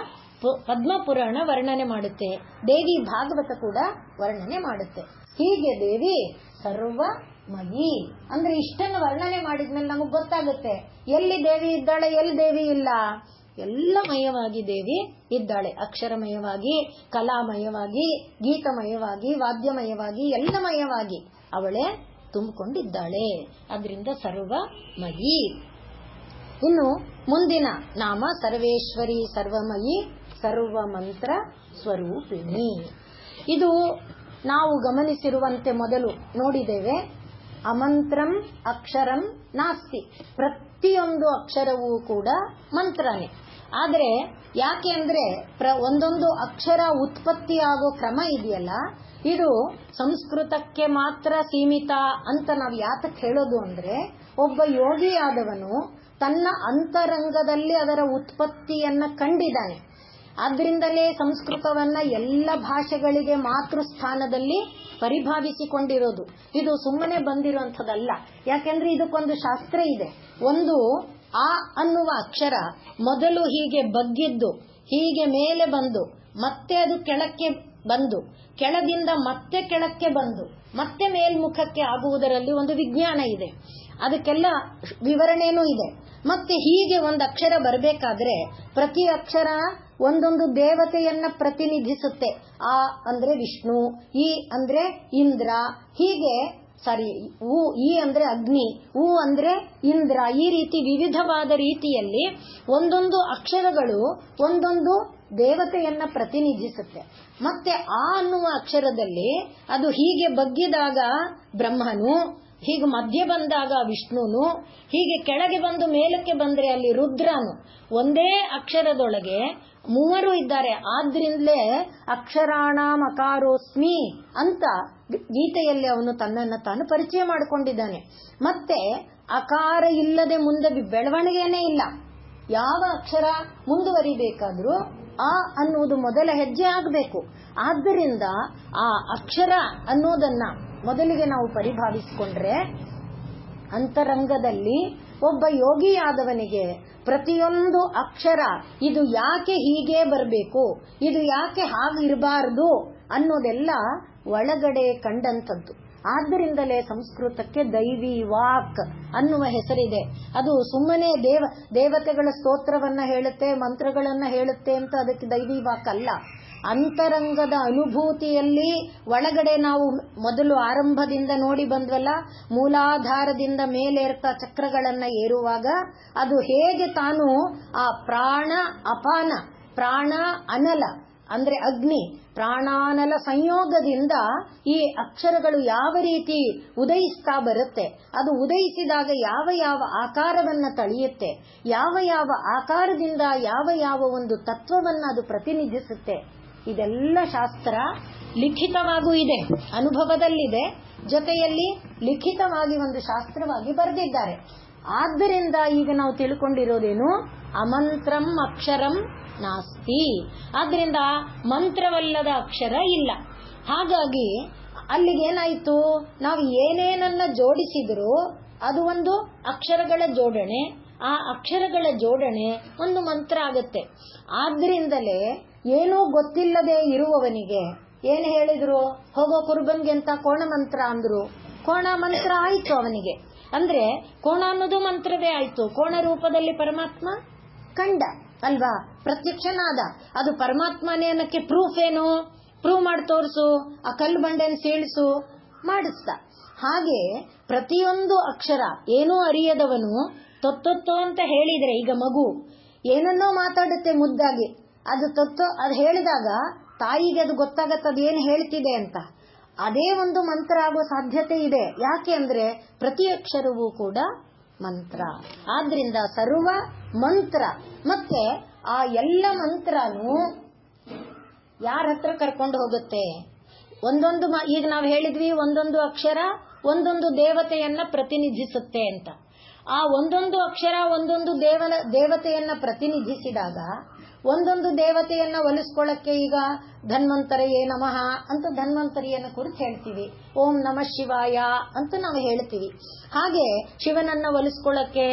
ಪದ್ಮಪುರಾಣ ವರ್ಣನೆ ಮಾಡುತ್ತೆ, ದೇವಿ ಭಾಗವತ ಕೂಡ ವರ್ಣನೆ ಮಾಡುತ್ತೆ. ಹೀಗೆ ದೇವಿ ಸರ್ವಮಯಿ. ಅಂದ್ರೆ ಇಷ್ಟನ್ನು ವರ್ಣನೆ ಮಾಡಿದ್ಮೇಲೆ ನಮಗ್ ಗೊತ್ತಾಗುತ್ತೆ ಎಲ್ಲಿ ದೇವಿ ಇದ್ದಾಳೆ, ಎಲ್ಲಿ ದೇವಿ ಇಲ್ಲ. ಎಲ್ಲ ಮಯವಾಗಿ ದೇವಿ ಇದ್ದಾಳೆ. ಅಕ್ಷರಮಯವಾಗಿ, ಕಲಾಮಯವಾಗಿ, ಗೀತಮಯವಾಗಿ, ವಾದ್ಯಮಯವಾಗಿ, ಎಲ್ಲ ಮಯವಾಗಿ ಅವಳೇ ತುಂಬಿಕೊಂಡಿದ್ದಾಳೆ. ಅದರಿಂದ ಸರ್ವಮಯಿ. ಇನ್ನು ಮುಂದಿನ ನಾಮ ಸರ್ವೇಶ್ವರಿ, ಸರ್ವಮಯಿ, ಸರ್ವಮಂತ್ರ ಸ್ವರೂಪಿಣಿ. ಇದು ನಾವು ಗಮನಿಸಿರುವಂತೆ ಮೊದಲು ನೋಡಿದ್ದೇವೆ. ಅಮಂತ್ರಂ ಅಕ್ಷರಂ ನಾಸ್ತಿ. ಪ್ರತಿಯೊಂದು ಅಕ್ಷರವೂ ಕೂಡ ಮಂತ್ರನೇ. ಆದರೆ ಯಾಕೆ ಅಂದ್ರೆ ಒಂದೊಂದು ಅಕ್ಷರ ಉತ್ಪತ್ತಿಯಾಗೋ ಕ್ರಮ ಇದೆಯಲ್ಲ, ಇದು ಸಂಸ್ಕೃತಕ್ಕೆ ಮಾತ್ರ ಸೀಮಿತ ಅಂತ ನಾವು ಯಾತಕ್ಕೆ ಹೇಳೋದು ಅಂದ್ರೆ, ಒಬ್ಬ ಯೋಗಿಯಾದವನು ತನ್ನ ಅಂತರಂಗದಲ್ಲಿ ಅದರ ಉತ್ಪತ್ತಿಯನ್ನ ಕಂಡಿದ್ದಾನೆ. ಆದ್ರಿಂದಲೇ ಸಂಸ್ಕೃತವನ್ನ ಎಲ್ಲ ಭಾಷೆಗಳಿಗೆ ಮಾತೃಸ್ಥಾನದಲ್ಲಿ ಪರಿಭಾವಿಸಿಕೊಂಡಿರೋದು. ಇದು ಸುಮ್ಮನೆ ಬಂದಿರುವಂಥದ್ದಲ್ಲ. ಯಾಕೆಂದ್ರೆ ಇದಕ್ಕೊಂದು ಶಾಸ್ತ್ರ ಇದೆ. ಒಂದು ಆ ಅನ್ನುವ ಅಕ್ಷರ ಮೊದಲು ಹೀಗೆ ಬಗ್ಗಿದ್ದು ಹೀಗೆ ಮೇಲೆ ಬಂದು ಮತ್ತೆ ಅದು ಕೆಳಕ್ಕೆ ಬಂದು ಕೆಳದಿಂದ ಮತ್ತೆ ಕೆಳಕ್ಕೆ ಬಂದು ಮತ್ತೆ ಮೇಲ್ಮುಖಕ್ಕೆ ಆಗುವುದರಲ್ಲಿ ಒಂದು ವಿಜ್ಞಾನ ಇದೆ, ಅದಕ್ಕೆಲ್ಲ ವಿವರಣೆನೂ ಇದೆ. ಮತ್ತೆ ಹೀಗೆ ಒಂದು ಅಕ್ಷರ ಬರಬೇಕಾದ್ರೆ ಪ್ರತಿ ಅಕ್ಷರ ಒಂದೊಂದು ದೇವತೆಯನ್ನ ಪ್ರತಿನಿಧಿಸುತ್ತೆ. ಆ ಅಂದ್ರೆ ವಿಷ್ಣು, ಈ ಅಂದ್ರೆ ಇಂದ್ರ, ಹೀಗೆ ಈ ಅಂದ್ರೆ ಅಗ್ನಿ, ಉ ಅಂದ್ರೆ ಇಂದ್ರ, ಈ ರೀತಿ ವಿವಿಧವಾದ ರೀತಿಯಲ್ಲಿ ಒಂದೊಂದು ಅಕ್ಷರಗಳು ಒಂದೊಂದು ದೇವತೆಯನ್ನ ಪ್ರತಿನಿಧಿಸುತ್ತೆ. ಮತ್ತೆ ಆ ಅನ್ನುವ ಅಕ್ಷರದಲ್ಲಿ ಅದು ಹೀಗೆ ಬಗ್ಗಿದಾಗ ಬ್ರಹ್ಮನು, ಹೀಗೆ ಮಧ್ಯ ಬಂದಾಗ ವಿಷ್ಣುನು, ಹೀಗೆ ಕೆಳಗೆ ಬಂದು ಮೇಲಕ್ಕೆ ಬಂದ್ರೆ ಅಲ್ಲಿ ರುದ್ರನು. ಒಂದೇ ಅಕ್ಷರದೊಳಗೆ ಮೂವರು ಇದ್ದಾರೆ. ಆದ್ರಿಂದಲೇ ಅಕ್ಷರಾಣಾಂ ಅಕಾರೋಸ್ಮಿ ಅಂತ ಗೀತೆಯಲ್ಲಿ ಅವನು ತನ್ನನ್ನು ತಾನು ಪರಿಚಯ ಮಾಡಿಕೊಂಡಿದ್ದಾನೆ. ಮತ್ತೆ ಅಕಾರ ಇಲ್ಲದೆ ಮುಂದೆ ಬೆಳವಣಿಗೆನೇ ಇಲ್ಲ. ಯಾವ ಅಕ್ಷರ ಮುಂದುವರಿಬೇಕಾದ್ರೂ ಆ ಅನ್ನುವುದು ಮೊದಲ ಹೆಜ್ಜೆ ಆಗಬೇಕು. ಆದ್ದರಿಂದ ಆ ಅಕ್ಷರ ಅನ್ನೋದನ್ನ ಮೊದಲಿಗೆ ನಾವು ಪರಿಭಾವಿಸಿಕೊಂಡ್ರೆ, ಅಂತರಂಗದಲ್ಲಿ ಒಬ್ಬ ಯೋಗಿಯಾದವನಿಗೆ ಪ್ರತಿಯೊಂದು ಅಕ್ಷರ ಇದು ಯಾಕೆ ಹೀಗೆ ಬರಬೇಕು, ಇದು ಯಾಕೆ ಹಾಗಿರಬಾರದು ಅನ್ನೋದೆಲ್ಲ ಒಳಗಡೆ ಕಂಡಂಥದ್ದು. ಆದ್ದರಿಂದಲೇ ಸಂಸ್ಕೃತಕ್ಕೆ ದೈವಿ ವಾಕ್ ಅನ್ನುವ ಹೆಸರಿದೆ. ಅದು ಸುಮ್ಮನೆ ದೇವತೆಗಳ ಸ್ತೋತ್ರವನ್ನ ಹೇಳುತ್ತೆ, ಮಂತ್ರಗಳನ್ನ ಹೇಳುತ್ತೆ ಅಂತ ಅದಕ್ಕೆ ದೈವಿ ವಾಕ್ ಅಲ್ಲ. ಅಂತರಂಗದ ಅನುಭೂತಿಯಲ್ಲಿ ಒಳಗಡೆ ನಾವು ಮೊದಲು ಆರಂಭದಿಂದ ನೋಡಿ ಬಂದ್ವಲ್ಲ, ಮೂಲಾಧಾರದಿಂದ ಮೇಲೇರ್ತಾ ಚಕ್ರಗಳನ್ನ ಏರುವಾಗ ಅದು ಹೇಗೆ ತಾನು ಆ ಪ್ರಾಣ ಅಪಾನ, ಪ್ರಾಣ ಅನಲ ಅಂದ್ರೆ ಅಗ್ನಿ, ಪ್ರಾಣಾನಲ ಸಂಯೋಗದಿಂದ ಈ ಅಕ್ಷರಗಳು ಯಾವ ರೀತಿ ಉದಯಿಸ್ತಾ ಬರುತ್ತೆ, ಅದು ಉದಯಿಸಿದಾಗ ಯಾವ ಯಾವ ಆಕಾರವನ್ನ ತಳೆಯುತ್ತೆ, ಯಾವ ಯಾವ ಆಕಾರದಿಂದ ಯಾವ ಯಾವ ಒಂದು ತತ್ವವನ್ನ ಅದು ಪ್ರತಿನಿಧಿಸುತ್ತೆ, ಇದೆಲ್ಲ ಶಾಸ್ತ್ರ ಲಿಖಿತವಾಗೂ ಇದೆ, ಅನುಭವದಲ್ಲಿದೆ, ಜೊತೆಯಲ್ಲಿ ಲಿಖಿತವಾಗಿ ಒಂದು ಶಾಸ್ತ್ರವಾಗಿ ಬರೆದಿದ್ದಾರೆ. ಆದ್ದರಿಂದ ಈಗ ನಾವು ತಿಳ್ಕೊಂಡಿರೋದೇನು, ಅಮಂತ್ರಂ ಅಕ್ಷರಂ ನಾಸ್ತಿ. ಆದ್ರಿಂದ ಮಂತ್ರವಲ್ಲದ ಅಕ್ಷರ ಇಲ್ಲ. ಹಾಗಾಗಿ ಅಲ್ಲಿಗೇನಾಯ್ತು, ನಾವು ಏನೇನನ್ನ ಜೋಡಿಸಿದ್ರು ಅದು ಒಂದು ಅಕ್ಷರಗಳ ಜೋಡಣೆ, ಆ ಅಕ್ಷರಗಳ ಜೋಡಣೆ ಒಂದು ಮಂತ್ರ ಆಗುತ್ತೆ. ಆದ್ರಿಂದಲೇ ಏನೂ ಗೊತ್ತಿಲ್ಲದೆ ಇರುವವನಿಗೆ ಏನ್ ಹೇಳಿದ್ರು, ಹೋಗೋ ಕುರುಬನ್ಗೆ ಅಂತ ಕೋಣ ಮಂತ್ರ ಅಂದ್ರು, ಕೋಣ ಮಂತ್ರ ಆಯ್ತು ಅವನಿಗೆ. ಅಂದ್ರೆ ಕೋಣ ಅನ್ನೋದು ಮಂತ್ರವೇ ಆಯ್ತು. ಕೋಣ ರೂಪದಲ್ಲಿ ಪರಮಾತ್ಮ ಕಂಡ ಅಲ್ವಾ, ಪ್ರತ್ಯಕ್ಷನಾದ. ಅದು ಪರಮಾತ್ಮನೇ ಅನ್ನಕ್ಕೆ ಪ್ರೂಫ್ ಏನು, ಪ್ರೂವ್ ಮಾಡಿ ತೋರಿಸು, ಆ ಕಲ್ಲು ಬಂಡೆನ ಸೀಳಿಸು, ಮಾಡಿಸ್ತ. ಹಾಗೆ ಪ್ರತಿಯೊಂದು ಅಕ್ಷರ ಏನೂ ಅರಿಯದವನು ತೊತ್ತೊತ್ತೋ ಅಂತ ಹೇಳಿದ್ರೆ, ಈಗ ಮಗು ಏನನ್ನೋ ಮಾತಾಡುತ್ತೆ ಮುದ್ದಾಗಿ, ಅದು ಅದು ಹೇಳಿದಾಗ ತಾಯಿಗೆ ಅದು ಗೊತ್ತಾಗತ್ತೆ ಅದು ಏನು ಹೇಳ್ತಿದೆ ಅಂತ. ಅದೇ ಒಂದು ಮಂತ್ರ ಆಗೋ ಸಾಧ್ಯತೆ ಇದೆ. ಯಾಕೆ ಅಂದ್ರೆ ಪ್ರತಿ ಅಕ್ಷರವೂ ಕೂಡ ಮಂತ್ರ. ಆದ್ರಿಂದ ಸರ್ವ ಮಂತ್ರ. ಮತ್ತೆ ಆ ಎಲ್ಲ ಮಂತ್ರನು ಯಾರ ಹತ್ರ ಕರ್ಕೊಂಡು ಹೋಗುತ್ತೆ, ಒಂದೊಂದು ಈಗ ನಾವು ಹೇಳಿದ್ವಿ ಒಂದೊಂದು ಅಕ್ಷರ ಒಂದೊಂದು ದೇವತೆಯನ್ನ ಪ್ರತಿನಿಧಿಸುತ್ತೆ ಅಂತ. ಆ ಒಂದೊಂದು ಅಕ್ಷರ ಒಂದೊಂದು ದೇವತೆಯನ್ನ ಪ್ರತಿನಿಧಿಸಿದಾಗ ಒಂದೊಂದು ದೇವತೆಯನ್ನ ಒಲಿಸ್ಕೊಳ್ಳಕ್ಕೆ, ಈಗ ಧನ್ವಂತರಿಯೇ ನಮಃ ಅಂತ ಧನ್ವಂತರಿಯನ್ನ ಕುರಿತು ಹೇಳ್ತೀವಿ, ಓಂ ನಮಃ ಶಿವಾಯ ಅಂತ ನಾವು ಹೇಳ್ತೀವಿ. ಹಾಗೆ ಶಿವನನ್ನ ಒಲಿಸ್ಕೊಳ್ಳಕ್ಕೆ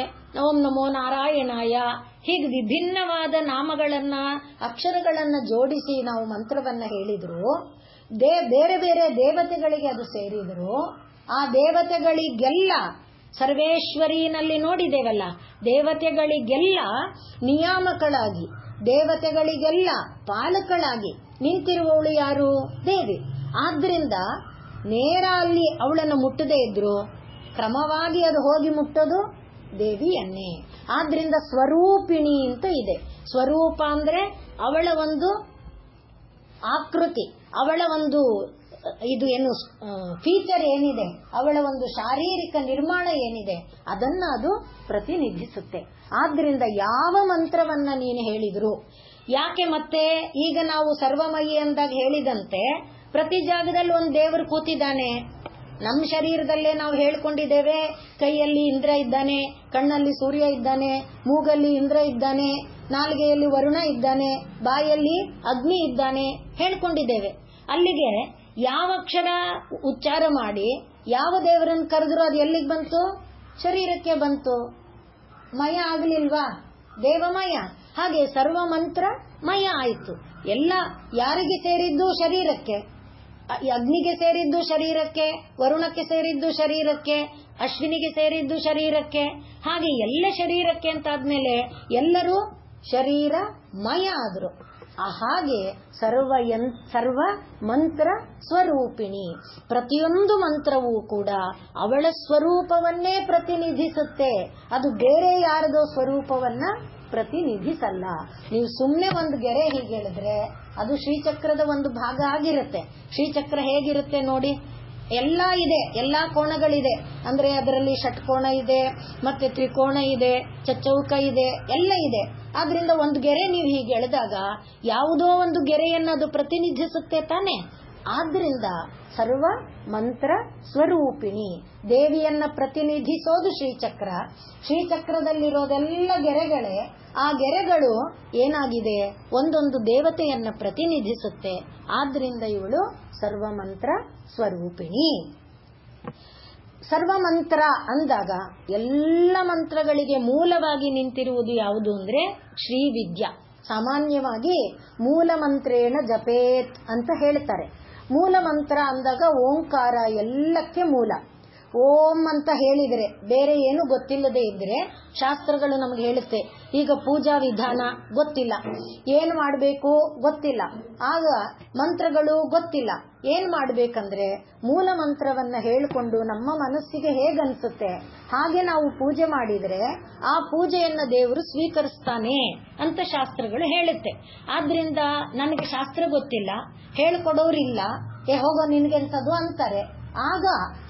ಓಂ ನಮೋ ನಾರಾಯಣಾಯ, ಹೀಗೆ ವಿಭಿನ್ನವಾದ ನಾಮಗಳನ್ನ ಅಕ್ಷರಗಳನ್ನ ಜೋಡಿಸಿ ನಾವು ಮಂತ್ರವನ್ನ ಹೇಳಿದ್ರು, ಬೇರೆ ಬೇರೆ ದೇವತೆಗಳಿಗೆ ಅದು ಸೇರಿದ್ರು. ಆ ದೇವತೆಗಳಿಗೆಲ್ಲ ಸರ್ವೇಶ್ವರಿನಲ್ಲಿ ನೋಡಿದೇವಲ್ಲ, ದೇವತೆಗಳಿಗೆಲ್ಲ ನಿಯಾಮಕಳಾಗಿ, ದೇವತೆಗಳಿಗೆಲ್ಲ ಪಾಲಕಳಾಗಿ ನಿಂತಿರುವವಳು ಯಾರು, ದೇವಿ. ಆದ್ರಿಂದ ನೇರ ಅಲ್ಲಿ ಅವಳನ್ನು ಮುಟ್ಟದೇ ಇದ್ರು ಕ್ರಮವಾಗಿ ಅದು ಹೋಗಿ ಮುಟ್ಟೋದು ದೇವಿಯನ್ನೇ. ಆದ್ರಿಂದ ಸ್ವರೂಪಿಣಿ ಅಂತ ಇದೆ. ಸ್ವರೂಪ ಅಂದ್ರೆ ಅವಳ ಒಂದು ಆಕೃತಿ, ಅವಳ ಒಂದು ಇದು ಏನು ಫೀಚರ್ ಏನಿದೆ, ಅವಳ ಒಂದು ಶಾರೀರಿಕ ನಿರ್ಮಾಣ ಏನಿದೆ ಅದನ್ನ ಅದು ಪ್ರತಿನಿಧಿಸುತ್ತೆ. ಆದ್ರಿಂದ ಯಾವ ಮಂತ್ರವನ್ನ ನೀನು ಹೇಳಿದ್ರು, ಯಾಕೆ ಮತ್ತೆ ಈಗ ನಾವು ಸರ್ವಮಯಿ ಅಂದಾಗ ಹೇಳಿದಂತೆ ಪ್ರತಿ ಜಾಗದಲ್ಲಿ ಒಂದು ದೇವರು ಕೂತಿದ್ದಾನೆ. ನಮ್ಮ ಶರೀರದಲ್ಲೇ ನಾವು ಹೇಳ್ಕೊಂಡಿದ್ದೇವೆ, ಕೈಯಲ್ಲಿ ಇಂದ್ರ ಇದ್ದಾನೆ, ಕಣ್ಣಲ್ಲಿ ಸೂರ್ಯ ಇದ್ದಾನೆ, ಮೂಗಲ್ಲಿ ಇಂದ್ರ ಇದ್ದಾನೆ, ನಾಲಿಗೆಯಲ್ಲಿ ವರುಣ ಇದ್ದಾನೆ, ಬಾಯಲ್ಲಿ ಅಗ್ನಿ ಇದ್ದಾನೆ ಹೇಳ್ಕೊಂಡಿದ್ದೇವೆ. ಅಲ್ಲಿಗೆ ಯಾವ ಅಕ್ಷರ ಉಚ್ಚಾರ ಮಾಡಿ ಯಾವ ದೇವರನ್ನು ಕರೆದ್ರು ಅದು ಎಲ್ಲಿಗೆ ಬಂತು, ಶರೀರಕ್ಕೆ ಬಂತು. ಮಯ ಆಗಲಿಲ್ವಾ, ದೇವಮಯ. ಹಾಗೆ ಸರ್ವ ಮಂತ್ರ ಮಯ ಆಯಿತು. ಎಲ್ಲ ಯಾರಿಗೆ ಸೇರಿದ್ದು ಶರೀರಕ್ಕೆ, ಅಗ್ನಿಗೆ ಸೇರಿದ್ದು ಶರೀರಕ್ಕೆ, ವರುಣಕ್ಕೆ ಸೇರಿದ್ದು ಶರೀರಕ್ಕೆ, ಅಶ್ವಿನಿಗೆ ಸೇರಿದ್ದು ಶರೀರಕ್ಕೆ, ಹಾಗೆ ಎಲ್ಲ ಶರೀರಕ್ಕೆ ಅಂತಾದ್ಮೇಲೆ ಎಲ್ಲರೂ ಶರೀರಮಯ ಆದ್ರು. ಹಾಗೆ ಸರ್ವ ಮಂತ್ರ ಸ್ವರೂಪಿಣಿ, ಪ್ರತಿಯೊಂದು ಮಂತ್ರವೂ ಕೂಡ ಅವಳ ಸ್ವರೂಪವನ್ನೇ ಪ್ರತಿನಿಧಿಸುತ್ತೆ. ಅದು ಬೇರೆ ಯಾರದೋ ಸ್ವರೂಪವನ್ನ ಪ್ರತಿನಿಧಿಸಲ್ಲ. ನೀವು ಸುಮ್ಮನೆ ಒಂದು ಗೆರೆ ಹೀಗೆ ಹೇಳಿದ್ರೆ ಅದು ಶ್ರೀಚಕ್ರದ ಒಂದು ಭಾಗ ಆಗಿರುತ್ತೆ. ಶ್ರೀಚಕ್ರ ಹೇಗಿರುತ್ತೆ ನೋಡಿ, ಎಲ್ಲ ಇದೆ, ಎಲ್ಲಾ ಕೋಣಗಳಿದೆ. ಅಂದ್ರೆ ಅದರಲ್ಲಿ ಷಟ್ಕೋಣ ಇದೆ, ಮತ್ತೆ ತ್ರಿಕೋಣ ಇದೆ, ಚಚ್ಚೌಕ ಇದೆ, ಎಲ್ಲ ಇದೆ. ಆದ್ರಿಂದ ಒಂದು ಗೆರೆ ನೀವು ಹೀಗೆ ಎಳೆದಾಗ ಯಾವುದೋ ಒಂದು ಗೆರೆಯನ್ನು ಅದು ಪ್ರತಿನಿಧಿಸುತ್ತೆ ತಾನೆ. ಆದ್ರಿಂದ ಸರ್ವ ಮಂತ್ರ ಸ್ವರೂಪಿಣಿ, ದೇವಿಯನ್ನ ಪ್ರತಿನಿಧಿಸೋದು ಶ್ರೀಚಕ್ರ. ಶ್ರೀಚಕ್ರದಲ್ಲಿರೋದೆಲ್ಲ ಗೆರೆಗಳೇ. ಆ ಗೆರೆಗಳು ಏನಾಗಿದೆ, ಒಂದೊಂದು ದೇವತೆಯನ್ನ ಪ್ರತಿನಿಧಿಸುತ್ತೆ. ಆದ್ರಿಂದ ಇವಳು ಸರ್ವಮಂತ್ರ ಸ್ವರೂಪಿಣಿ. ಸರ್ವಮಂತ್ರ ಅಂದಾಗ ಎಲ್ಲ ಮಂತ್ರಗಳಿಗೆ ಮೂಲವಾಗಿ ನಿಂತಿರುವುದು ಯಾವುದು ಅಂದ್ರೆ ಶ್ರೀವಿದ್ಯಾ. ಸಾಮಾನ್ಯವಾಗಿ ಮೂಲ ಮಂತ್ರೇಣ ಜಪೇತ್ ಅಂತ ಹೇಳ್ತಾರೆ. ಮೂಲ ಮಂತ್ರ ಅಂದಾಗ ಓಂಕಾರ ಎಲ್ಲಕ್ಕೆ ಮೂಲ. ಓಂ ಅಂತ ಹೇಳಿದ್ರೆ ಬೇರೆ ಏನು ಗೊತ್ತಿಲ್ಲದೆ ಇದ್ರೆ ಶಾಸ್ತ್ರಗಳು ನಮಗೆ ಹೇಳುತ್ತೆ. ಈಗ ಪೂಜಾ ವಿಧಾನ ಗೊತ್ತಿಲ್ಲ, ಏನು ಮಾಡಬೇಕು ಗೊತ್ತಿಲ್ಲ, ಆಗ ಮಂತ್ರಗಳು ಗೊತ್ತಿಲ್ಲ. ಏನ್ ಮಾಡ್ಬೇಕಂದ್ರೆ ಮೂಲ ಮಂತ್ರವನ್ನ ಹೇಳಿಕೊಂಡು ನಮ್ಮ ಮನಸ್ಸಿಗೆ ಹೇಗನ್ಸುತ್ತೆ ಹಾಗೆ ನಾವು ಪೂಜೆ ಮಾಡಿದ್ರೆ ಆ ಪೂಜೆಯನ್ನ ದೇವರು ಸ್ವೀಕರಿಸ್ತಾನೆ ಅಂತ ಶಾಸ್ತ್ರಗಳು ಹೇಳುತ್ತೆ. ಆದ್ರಿಂದ ನನಗೆ ಶಾಸ್ತ್ರ ಗೊತ್ತಿಲ್ಲ, ಹೇಳ್ಕೊಡೋರಿಲ್ಲ, ಹೋಗೋ ನಿನ್ಗೆಂತದು ಅಂತಾರೆ.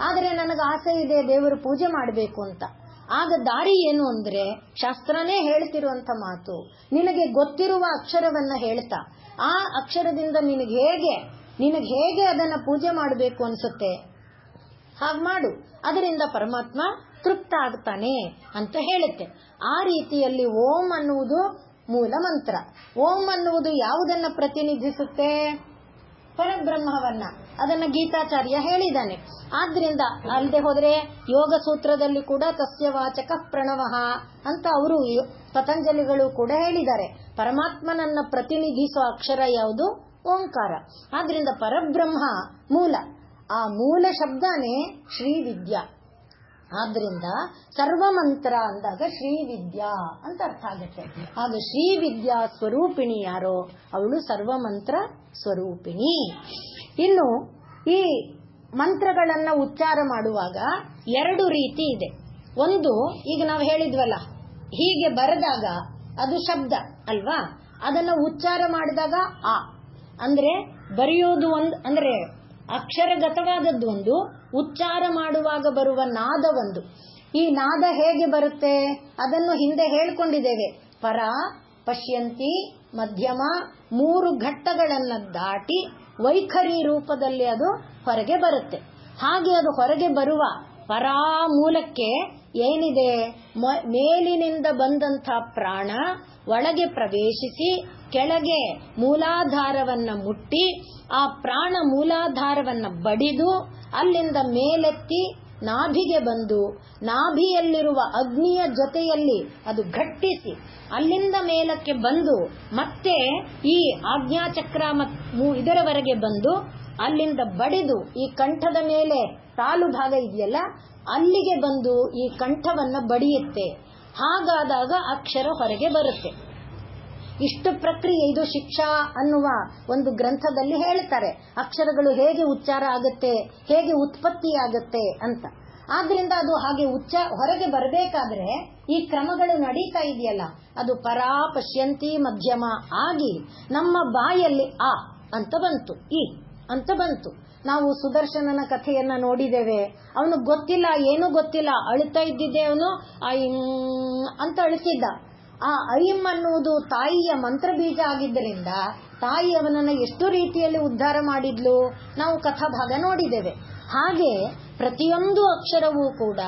ಆದ್ರೆ ನನಗೆ ಆಸೆ ಇದೆ ದೇವರು ಪೂಜೆ ಮಾಡಬೇಕು ಅಂತ. ಆಗ ದಾರಿ ಏನು ಅಂದ್ರೆ ಶಾಸ್ತ್ರನೇ ಹೇಳ್ತಿರುವಂತ ಮಾತು, ನಿನಗೆ ಗೊತ್ತಿರುವ ಅಕ್ಷರವನ್ನ ಹೇಳ್ತಾ ಆ ಅಕ್ಷರದಿಂದ ನಿನಗೆ ಹೇಗೆ ಅದನ್ನ ಪೂಜೆ ಮಾಡಬೇಕು ಅನ್ಸುತ್ತೆ ಹಾಗೆ ಮಾಡು, ಅದರಿಂದ ಪರಮಾತ್ಮ ತೃಪ್ತ ಆಗ್ತಾನೆ ಅಂತ ಹೇಳುತ್ತೆ. ಆ ರೀತಿಯಲ್ಲಿ ಓಂ ಅನ್ನುವುದು ಮೂಲ ಮಂತ್ರ. ಓಂ ಅನ್ನುವುದು ಯಾವುದನ್ನ ಪ್ರತಿನಿಧಿಸುತ್ತೆ, ಪರಬ್ರಹ್ಮವನ್ನ. ಅದನ್ನ ಗೀತಾಚಾರ್ಯ ಹೇಳಿದ್ದಾನೆ. ಆದ್ರಿಂದ ಅಲ್ಲದೆ ಹೋದ್ರೆ ಯೋಗ ಸೂತ್ರದಲ್ಲಿ ಕೂಡ ತಸ್ಯ ವಾಚಕ ಪ್ರಣವಃ ಅಂತ ಅವರು ಪತಂಜಲಿಗಳು ಕೂಡ ಹೇಳಿದ್ದಾರೆ. ಪರಮಾತ್ಮನನ್ನ ಪ್ರತಿನಿಧಿಸುವ ಅಕ್ಷರ ಯಾವುದು, ಓಂಕಾರ. ಆದ್ರಿಂದ ಪರಬ್ರಹ್ಮ ಮೂಲ, ಆ ಮೂಲ ಶಬ್ದನೇ ಶ್ರೀವಿದ್ಯಾ. ಆದ್ರಿಂದ ಸರ್ವಮಂತ್ರ ಅಂದಾಗ ಶ್ರೀವಿದ್ಯಾ ಅಂತ ಅರ್ಥ ಆಗುತ್ತೆ. ಆಗ ಶ್ರೀವಿದ್ಯಾ ಸ್ವರೂಪಿಣಿ ಯಾರೋ ಅವಳು ಸರ್ವಮಂತ್ರ ಸ್ವರೂಪಿಣಿ. ಇನ್ನು ಈ ಮಂತ್ರಗಳನ್ನ ಉಚ್ಚಾರ ಮಾಡುವಾಗ ಎರಡು ರೀತಿ ಇದೆ. ಒಂದು, ಈಗ ನಾವು ಹೇಳಿದ್ವಲ್ಲ, ಹೀಗೆ ಬರೆದಾಗ ಅದು ಶಬ್ದ ಅಲ್ವಾ, ಅದನ್ನ ಉಚ್ಚಾರ ಮಾಡಿದಾಗ ಆ ಅಂದ್ರೆ ಬರೆಯೋದು ಒಂದು, ಅಂದ್ರೆ ಅಕ್ಷರಗತವಾದದ್ದು ಒಂದು, ಉಚ್ಚಾರ ಮಾಡುವಾಗ ಬರುವ ನಾದ ಒಂದು. ಈ ನಾದ ಹೇಗೆ ಬರುತ್ತೆ ಅದನ್ನು ಹಿಂದೆ ಹೇಳ್ಕೊಂಡಿದ್ದೇವೆ. ಪರ, ಪಶ್ಯಂತಿ, ಮಧ್ಯಮ, 3 ಘಟ್ಟಗಳನ್ನ ದಾಟಿ ವೈಖರಿ ರೂಪದಲ್ಲಿ ಅದು ಹೊರಗೆ ಬರುತ್ತೆ. ಹಾಗೆ ಅದು ಹೊರಗೆ ಬರುವ ಪರಾ ಮೂಲಕ್ಕೆ ಏನಿದೆ, ಮೇಲಿನಿಂದ ಬಂದಂಥ ಪ್ರಾಣ ಒಳಗೆ ಪ್ರವೇಶಿಸಿ ಕೆಳಗೆ ಮೂಲಾಧಾರವನ್ನ ಮುಟ್ಟಿ ಆ ಪ್ರಾಣ ಮೂಲಾಧಾರವನ್ನ ಬಡಿದು ಅಲ್ಲಿಂದ ಮೇಲೆತ್ತಿ ನಾಭಿಗೆ ಬಂದು ನಾಭಿಯಲ್ಲಿರುವ ಅಗ್ನಿಯ ಜೊತೆಯಲ್ಲಿ ಅದು ಘಟ್ಟಿಸಿ ಅಲ್ಲಿಂದ ಮೇಲಕ್ಕೆ ಬಂದು ಮತ್ತೆ ಈ ಆಜ್ಞಾಚಕ್ರ ಇದರವರೆಗೆ ಬಂದು ಅಲ್ಲಿಂದ ಬಡಿದು ಈ ಕಂಠದ ಮೇಲೆ ತಾಲು ಭಾಗ ಇದೆಯಲ್ಲ ಅಲ್ಲಿಗೆ ಬಂದು ಈ ಕಂಠವನ್ನ ಬಡಿಯುತ್ತೆ. ಹಾಗಾದಾಗ ಅಕ್ಷರ ಹೊರಗೆ ಬರುತ್ತೆ. ಇಷ್ಟು ಪ್ರಕ್ರಿಯೆ ಇದು ಶಿಕ್ಷಾ ಅನ್ನುವ ಒಂದು ಗ್ರಂಥದಲ್ಲಿ ಹೇಳ್ತಾರೆ, ಅಕ್ಷರಗಳು ಹೇಗೆ ಉಚ್ಚಾರ ಆಗುತ್ತೆ, ಹೇಗೆ ಉತ್ಪತ್ತಿ ಆಗುತ್ತೆ ಅಂತ. ಆದ್ರಿಂದ ಅದು ಹಾಗೆ ಹೊರಗೆ ಬರಬೇಕಾದ್ರೆ ಈ ಕ್ರಮಗಳು ನಡೀತಾ ಇದೆಯಲ್ಲ, ಅದು ಪರಾ, ಪಶ್ಯಂತಿ, ಮಧ್ಯಮ ಆಗಿ ನಮ್ಮ ಬಾಯಲ್ಲಿ ಆ ಅಂತ ಬಂತು, ಈ ಅಂತ ಬಂತು. ನಾವು ಸುದರ್ಶನನ ಕಥೆಯನ್ನ ನೋಡಿದ್ದೇವೆ. ಅವನು ಗೊತ್ತಿಲ್ಲ, ಏನೂ ಗೊತ್ತಿಲ್ಲ, ಅಳ್ತಾ ಇದ್ದಿದ್ದೆ, ಅವನು ಅಂತ ಅಳ್ತಿದ್ದ. ಆ ಐಂ ಅನ್ನುವುದು ತಾಯಿಯ ಮಂತ್ರ ಬೀಜ ಆಗಿದ್ದರಿಂದ ತಾಯಿ ಅವನನ್ನ ಎಷ್ಟು ರೀತಿಯಲ್ಲಿ ಉದ್ಧಾರ ಮಾಡಿದ್ಲು, ನಾವು ಕಥಾಭಾಗ ನೋಡಿದ್ದೇವೆ. ಹಾಗೆ ಪ್ರತಿಯೊಂದು ಅಕ್ಷರವೂ ಕೂಡ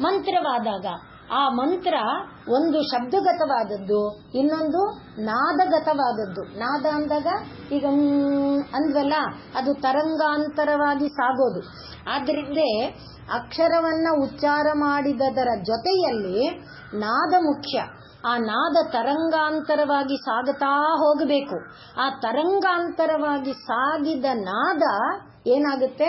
ಮಂತ್ರವಾದಾಗ ಆ ಮಂತ್ರ ಒಂದು ಶಬ್ದಗತವಾದದ್ದು, ಇನ್ನೊಂದು ನಾದಗತವಾದದ್ದು. ನಾದ ಅಂದಾಗ ಈಗ ಅಂದ್ವಲ್ಲ, ಅದು ತರಂಗಾಂತರವಾಗಿ ಸಾಗೋದು. ಆದ್ರಿಂದ ಅಕ್ಷರವನ್ನ ಉಚ್ಚಾರ ಮಾಡಿದದರ ಜೊತೆಯಲ್ಲಿ ನಾದ ಮುಖ್ಯ. ಆ ನಾದ ತರಂಗಾಂತರವಾಗಿ ಸಾಗುತ್ತಾ ಹೋಗಬೇಕು. ಆ ತರಂಗಾಂತರವಾಗಿ ಸಾಗಿದ ನಾದ ಏನಾಗುತ್ತೆ,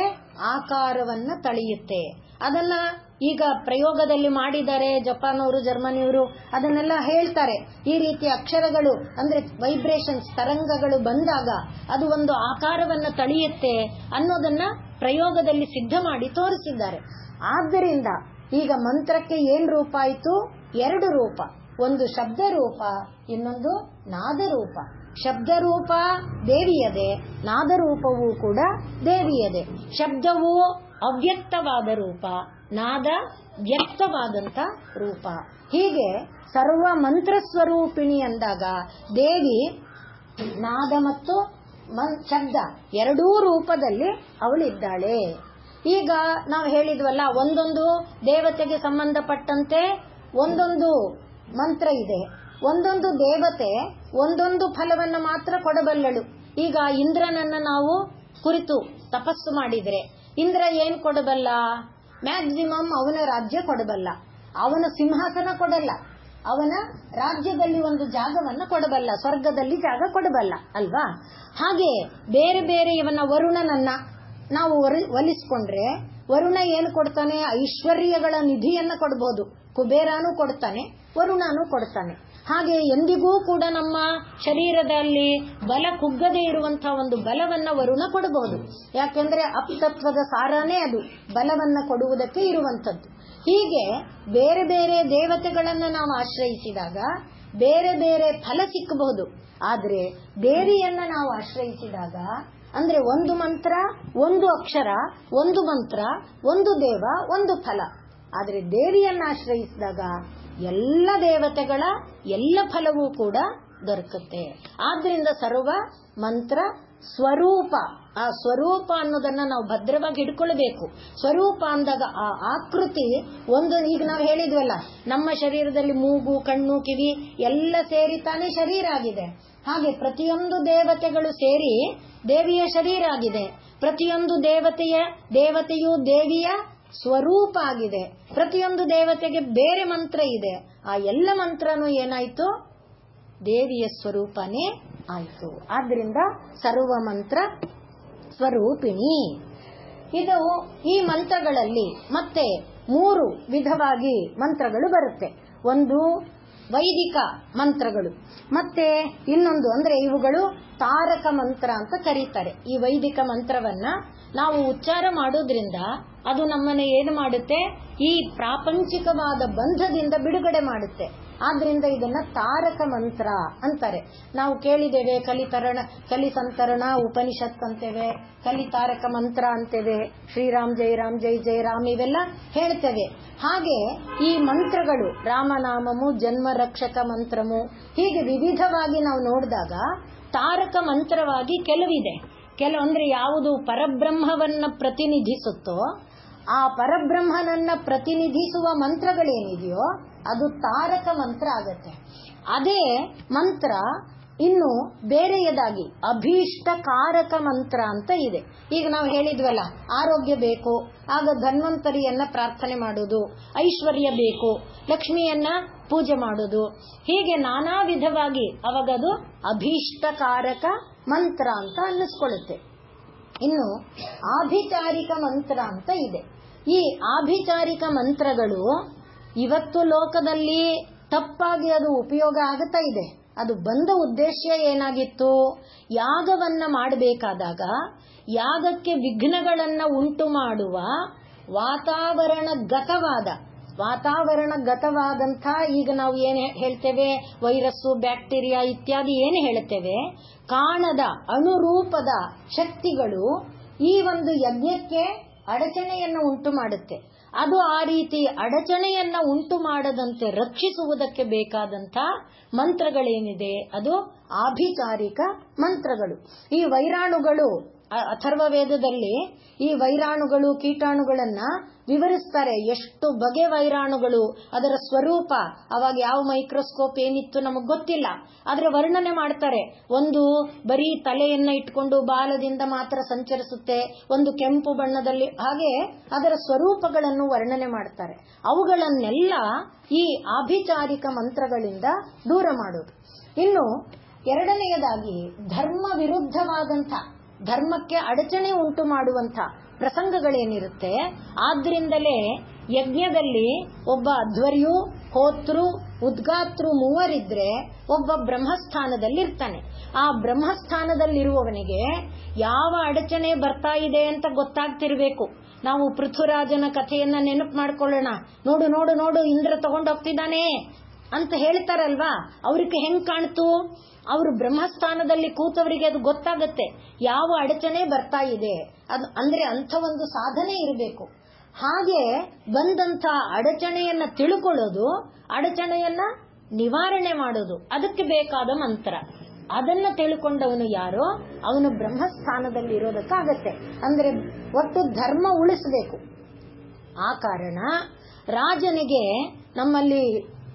ಆಕಾರವನ್ನ ತಳೆಯುತ್ತೆ. ಅದನ್ನ ಈಗ ಪ್ರಯೋಗದಲ್ಲಿ ಮಾಡಿದ್ದಾರೆ ಜಪಾನವರು, ಜರ್ಮನಿಯವರು, ಅದನ್ನೆಲ್ಲ ಹೇಳ್ತಾರೆ. ಈ ರೀತಿಯ ಅಕ್ಷರಗಳು ಅಂದ್ರೆ ವೈಬ್ರೇಷನ್ಸ್, ತರಂಗಗಳು ಬಂದಾಗ ಅದು ಒಂದು ಆಕಾರವನ್ನ ತಳೆಯುತ್ತೆ ಅನ್ನೋದನ್ನ ಪ್ರಯೋಗದಲ್ಲಿ ಸಿದ್ಧ ಮಾಡಿ ತೋರಿಸಿದ್ದಾರೆ. ಆದ್ದರಿಂದ ಈಗ ಮಂತ್ರಕ್ಕೆ ಏನ್ ರೂಪ ಆಯ್ತು? 2 ರೂಪ. ಒಂದು ಶಬ್ದ ರೂಪ, ಇನ್ನೊಂದು ನಾದ ರೂಪ. ಶಬ್ದ ರೂಪ ದೇವಿಯದೆ, ನಾದ ರೂಪವೂ ಕೂಡ ದೇವಿಯದೆ. ಶಬ್ದವು ಅವ್ಯಕ್ತವಾದ ರೂಪ, ನಾದ ವ್ಯಕ್ತವಾದಂತ ರೂಪ. ಹೀಗೆ ಸರ್ವ ಮಂತ್ರ ಸ್ವರೂಪಿಣಿ ಅಂದಾಗ ದೇವಿ ನಾದ ಮತ್ತು ಶಬ್ದ ಎರಡೂ ರೂಪದಲ್ಲಿ ಅವಳಿದ್ದಾಳೆ. ಈಗ ನಾವು ಹೇಳಿದ್ವಲ್ಲ, ಒಂದೊಂದು ದೇವತೆಗೆ ಸಂಬಂಧಪಟ್ಟಂತೆ ಒಂದೊಂದು ಮಂತ್ರ ಇದೆ. ಒಂದೊಂದು ದೇವತೆ ಒಂದೊಂದು ಫಲವನ್ನ ಮಾತ್ರ ಕೊಡಬಲ್ಲಳು. ಈಗ ಇಂದ್ರನನ್ನ ನಾವು ಕುರಿತು ತಪಸ್ಸು ಮಾಡಿದ್ರೆ ಇಂದ್ರ ಏನ್ ಕೊಡಬಲ್ಲ? ಮ್ಯಾಕ್ಸಿಮಮ್ ಅವನ ರಾಜ್ಯ ಕೊಡಬಲ್ಲ, ಅವನ ಸಿಂಹಾಸನ ಕೊಡಲ್ಲ, ಅವನ ರಾಜ್ಯದಲ್ಲಿ ಒಂದು ಜಾಗವನ್ನ ಕೊಡಬಲ್ಲ, ಸ್ವರ್ಗದಲ್ಲಿ ಜಾಗ ಕೊಡಬಲ್ಲ ಅಲ್ವಾ? ಹಾಗೆ ಬೇರೆ ಬೇರೆ ಇವನ ವರುಣನನ್ನ ನಾವು ಒಲಿಸ್ಕೊಂಡ್ರೆ ವರುಣ ಏನು ಕೊಡ್ತಾನೆ? ಐಶ್ವರ್ಯಗಳ ನಿಧಿಯನ್ನ ಕೊಡಬಹುದು. ಕುಬೇರನೂ ಕೊಡ್ತಾನೆ, ವರುಣನೂ ಕೊಡ್ತಾನೆ. ಹಾಗೆ ಎಂದಿಗೂ ಕೂಡ ನಮ್ಮ ಶರೀರದಲ್ಲಿ ಬಲ ಕುಗ್ಗದೇ ಇರುವಂತಹ ಒಂದು ಬಲವನ್ನ ವರುಣ ಕೊಡಬಹುದು. ಯಾಕೆಂದ್ರೆ ಅಪ್ತತ್ವದ ಸಾರನೇ ಅದು, ಬಲವನ್ನ ಕೊಡುವುದಕ್ಕೆ ಇರುವಂತದ್ದು. ಹೀಗೆ ಬೇರೆ ಬೇರೆ ದೇವತೆಗಳನ್ನ ನಾವು ಆಶ್ರಯಿಸಿದಾಗ ಬೇರೆ ಬೇರೆ ಫಲ ಸಿಕ್ಕಬಹುದು. ಆದ್ರೆ ದೇವಿಯನ್ನ ನಾವು ಆಶ್ರಯಿಸಿದಾಗ ಅಂದ್ರೆ ಒಂದು ಮಂತ್ರ, ಒಂದು ಅಕ್ಷರ, ಒಂದು ಮಂತ್ರ, ಒಂದು ದೇವ, ಒಂದು ಫಲ. ಆದ್ರೆ ದೇವಿಯನ್ನ ಆಶ್ರಯಿಸಿದಾಗ ಎಲ್ಲ ದೇವತೆಗಳ ಎಲ್ಲ ಫಲವೂ ಕೂಡ ದೊರಕುತ್ತೆ. ಆದ್ರಿಂದ ಸರ್ವ ಮಂತ್ರ ಸ್ವರೂಪ, ಆ ಸ್ವರೂಪ ಅನ್ನೋದನ್ನ ನಾವು ಭದ್ರವಾಗಿ ಹಿಡ್ಕೊಳ್ಬೇಕು. ಸ್ವರೂಪ ಅಂದಾಗ ಆ ಆಕೃತಿ ಒಂದು, ಈಗ ನಾವು ಹೇಳಿದ್ವಲ್ಲ, ನಮ್ಮ ಶರೀರದಲ್ಲಿ ಮೂಗು, ಕಣ್ಣು, ಕಿವಿ ಎಲ್ಲ ಸೇರಿ ತಾನೇ ಶರೀರ ಆಗಿದೆ. ಹಾಗೆ ಪ್ರತಿಯೊಂದು ದೇವತೆಗಳು ಸೇರಿ ದೇವಿಯ ಶರೀರ ಆಗಿದೆ. ಪ್ರತಿಯೊಂದು ದೇವತೆಯು ದೇವಿಯ ಸ್ವರೂಪ ಆಗಿದೆ. ಪ್ರತಿಯೊಂದು ದೇವತೆಗೆ ಬೇರೆ ಮಂತ್ರ ಇದೆ. ಆ ಎಲ್ಲ ಮಂತ್ರನೂ ಏನಾಯ್ತು? ದೇವಿಯ ಸ್ವರೂಪನೇ ಆಯ್ತು. ಆದ್ರಿಂದ ಸರ್ವ ಮಂತ್ರ ಸ್ವರೂಪಿಣಿ. ಇದು ಈ ಮಂತ್ರಗಳಲ್ಲಿ ಮತ್ತೆ 3 ವಿಧವಾಗಿ ಮಂತ್ರಗಳು ಬರುತ್ತೆ. ಒಂದು ವೈದಿಕ ಮಂತ್ರಗಳು, ಮತ್ತೆ ಇನ್ನೊಂದು ಅಂದ್ರೆ ಇವುಗಳು ತಾರಕ ಮಂತ್ರ ಅಂತ ಕರೀತಾರೆ. ಈ ವೈದಿಕ ಮಂತ್ರವನ್ನ ನಾವು ಉಚ್ಚಾರ ಮಾಡೋದ್ರಿಂದ ಅದು ನಮ್ಮನ್ನ ಏನು ಮಾಡುತ್ತೆ? ಈ ಪ್ರಾಪಂಚಿಕವಾದ ಬಂಧದಿಂದ ಬಿಡುಗಡೆ ಮಾಡುತ್ತೆ. ಆದ್ರಿಂದ ಇದನ್ನ ತಾರಕ ಮಂತ್ರ ಅಂತಾರೆ. ನಾವು ಕೇಳಿದ್ದೇವೆ, ಕಲಿಸಂತರಣ ಉಪನಿಷತ್ ಅಂತೇವೆ, ಕಲಿತಾರಕ ಮಂತ್ರ ಅಂತೇವೆ, ಶ್ರೀರಾಮ್ ಜೈ ರಾಮ್ ಜೈ ಜೈ ರಾಮ್ ಇವೆಲ್ಲ ಹೇಳ್ತೇವೆ. ಹಾಗೆ ಈ ಮಂತ್ರಗಳು ರಾಮನಾಮಮು, ಜನ್ಮ ರಕ್ಷಕ ಮಂತ್ರಮು, ಹೀಗೆ ವಿವಿಧವಾಗಿ ನಾವು ನೋಡಿದಾಗ ತಾರಕ ಮಂತ್ರವಾಗಿ ಕೆಲವಿದೆ. ಅಂದ್ರೆ ಯಾವುದು ಪರಬ್ರಹ್ಮವನ್ನ ಪ್ರತಿನಿಧಿಸುತ್ತೋ ಆ ಪರಬ್ರಹ್ಮನನ್ನ ಪ್ರತಿನಿಧಿಸುವ ಮಂತ್ರಗಳೇನಿದೆಯೋ ಅದು ತಾರಕ ಮಂತ್ರ ಆಗತ್ತೆ. ಅದೇ ಮಂತ್ರ ಇನ್ನು ಬೇರೆಯದಾಗಿ ಅಭೀಷ್ಟಕಾರಕ ಮಂತ್ರ ಅಂತ ಇದೆ. ಈಗ ನಾವು ಹೇಳಿದ್ವಲ್ಲ, ಆರೋಗ್ಯ ಬೇಕು, ಆಗ ಧನ್ವಂತರಿಯನ್ನ ಪ್ರಾರ್ಥನೆ ಮಾಡೋದು, ಐಶ್ವರ್ಯ ಬೇಕು, ಲಕ್ಷ್ಮಿಯನ್ನ ಪೂಜೆ ಮಾಡೋದು, ಹೀಗೆ ನಾನಾ ವಿಧವಾಗಿ ಅವಾಗದು ಅಭೀಷ್ಟಕಾರಕ ಮಂತ್ರ ಅಂತ ಅನ್ನಿಸ್ಕೊಳ್ಳುತ್ತೆ. ಇನ್ನು ಆಭಿಚಾರಿಕ ಮಂತ್ರ ಅಂತ ಇದೆ. ಈ ಆಭಿಚಾರಿಕ ಮಂತ್ರಗಳು ಇವತ್ತು ಲೋಕದಲ್ಲಿ ತಪ್ಪಾಗಿ ಅದು ಉಪಯೋಗ ಆಗುತ್ತಾ ಇದೆ. ಅದು ಬಂದ ಉದ್ದೇಶ ಏನಾಗಿತ್ತು? ಯಾಗವನ್ನ ಮಾಡಬೇಕಾದಾಗ ಯಾಗಕ್ಕೆ ವಿಘ್ನಗಳನ್ನ ಉಂಟು ಮಾಡುವ ವಾತಾವರಣಗತವಾದಂಥ ಈಗ ನಾವು ಏನು ಹೇಳ್ತೇವೆ, ವೈರಸ್ಸು, ಬ್ಯಾಕ್ಟೀರಿಯಾ ಇತ್ಯಾದಿ ಏನು ಹೇಳ್ತೇವೆ, ಕಾಣದ ಅಣುರೂಪದ ಶಕ್ತಿಗಳು ಈ ಒಂದು ಯಜ್ಞಕ್ಕೆ ಅಡಚಣೆಯನ್ನು ಉಂಟು ಮಾಡುತ್ತೆ. ಅದು ಆ ರೀತಿ ಅಡಚಣೆಯನ್ನ ಉಂಟು ಮಾಡದಂತೆ ರಕ್ಷಿಸುವುದಕ್ಕೆ ಬೇಕಾದಂತ ಮಂತ್ರಗಳೇನಿದೆ ಅದು ಆಭಿಚಾರಿಕ ಮಂತ್ರಗಳು. ಈ ವೈರಾಣುಗಳು ಅಥರ್ವ ವೇದದಲ್ಲಿ ಈ ವೈರಾಣುಗಳು ಕೀಟಾಣುಗಳನ್ನ ವಿವರಿಸ್ತಾರೆ. ಎಷ್ಟು ಬಗೆ ವೈರಾಣುಗಳು, ಅದರ ಸ್ವರೂಪ, ಅವಾಗ ಯಾವ ಮೈಕ್ರೋಸ್ಕೋಪ್ ಏನಿತ್ತು ನಮಗ್ ಗೊತ್ತಿಲ್ಲ, ಆದ್ರೆ ವರ್ಣನೆ ಮಾಡ್ತಾರೆ. ಒಂದು ಬರೀ ತಲೆಯನ್ನ ಇಟ್ಕೊಂಡು ಬಾಲದಿಂದ ಮಾತ್ರ ಸಂಚರಿಸುತ್ತೆ, ಒಂದು ಕೆಂಪು ಬಣ್ಣದಲ್ಲಿ, ಹಾಗೆ ಅದರ ಸ್ವರೂಪಗಳನ್ನು ವರ್ಣನೆ ಮಾಡ್ತಾರೆ. ಅವುಗಳನ್ನೆಲ್ಲ ಈ ಆಭಿಚಾರಿಕ ಮಂತ್ರಗಳಿಂದ ದೂರ ಮಾಡೋದು. ಇನ್ನು ಎರಡನೆಯದಾಗಿ ಧರ್ಮ ವಿರುದ್ಧವಾದಂಥ, ಧರ್ಮಕ್ಕೆ ಅಡಚಣೆ ಉಂಟು ಮಾಡುವಂಥ ಪ್ರಸಂಗಗಳೇನಿರುತ್ತೆ, ಆದ್ರಿಂದಲೇ ಯಜ್ಞದಲ್ಲಿ ಒಬ್ಬ ಅಧ್ವರ್ಯು, ಹೋತೃ, ಉದ್ಗಾತೃ ಮೂವರಿದ್ರೆ ಒಬ್ಬ ಬ್ರಹ್ಮಸ್ಥಾನದಲ್ಲಿರ್ತಾನೆ. ಆ ಬ್ರಹ್ಮಸ್ಥಾನದಲ್ಲಿರುವವನಿಗೆ ಯಾವ ಅಡಚಣೆ ಬರ್ತಾ ಇದೆ ಅಂತ ಗೊತ್ತಾಗ್ತಿರ್ಬೇಕು. ನಾವು ಪೃಥ್ವಿರಾಜನ ಕಥೆಯನ್ನ ನೆನಪು ಮಾಡ್ಕೊಳ್ಳೋಣ. ನೋಡು ನೋಡು ನೋಡು ಇಂದ್ರ ತಗೊಂಡೋಗ್ತಿದ್ದಾನೆ ಅಂತ ಹೇಳ್ತಾರಲ್ವಾ, ಅವ್ರಿಗೆ ಹೆಂಗ್ ಕಾಣ್ತು? ಅವರು ಬ್ರಹ್ಮಸ್ಥಾನದಲ್ಲಿ ಕೂತವರಿಗೆ ಅದು ಗೊತ್ತಾಗತ್ತೆ ಯಾವ ಅಡಚಣೆ ಬರ್ತಾ ಇದೆ. ಅದು ಅಂದ್ರೆ ಅಂಥ ಒಂದು ಸಾಧನೆ ಇರಬೇಕು. ಹಾಗೆ ಬಂದಂತ ಅಡಚಣೆಯನ್ನ ತಿಳ್ಕೊಳ್ಳೋದು, ಅಡಚಣೆಯನ್ನ ನಿವಾರಣೆ ಮಾಡೋದು, ಅದಕ್ಕೆ ಬೇಕಾದ ಮಂತ್ರ. ಅದನ್ನ ತಿಳ್ಕೊಂಡವನು ಯಾರೋ ಅವನು ಬ್ರಹ್ಮಸ್ಥಾನದಲ್ಲಿ ಇರೋದಕ್ಕಾಗತ್ತೆ. ಅಂದ್ರೆ ಒಟ್ಟು ಧರ್ಮ ಉಳಿಸಬೇಕು. ಆ ಕಾರಣ ರಾಜನಿಗೆ, ನಮ್ಮಲ್ಲಿ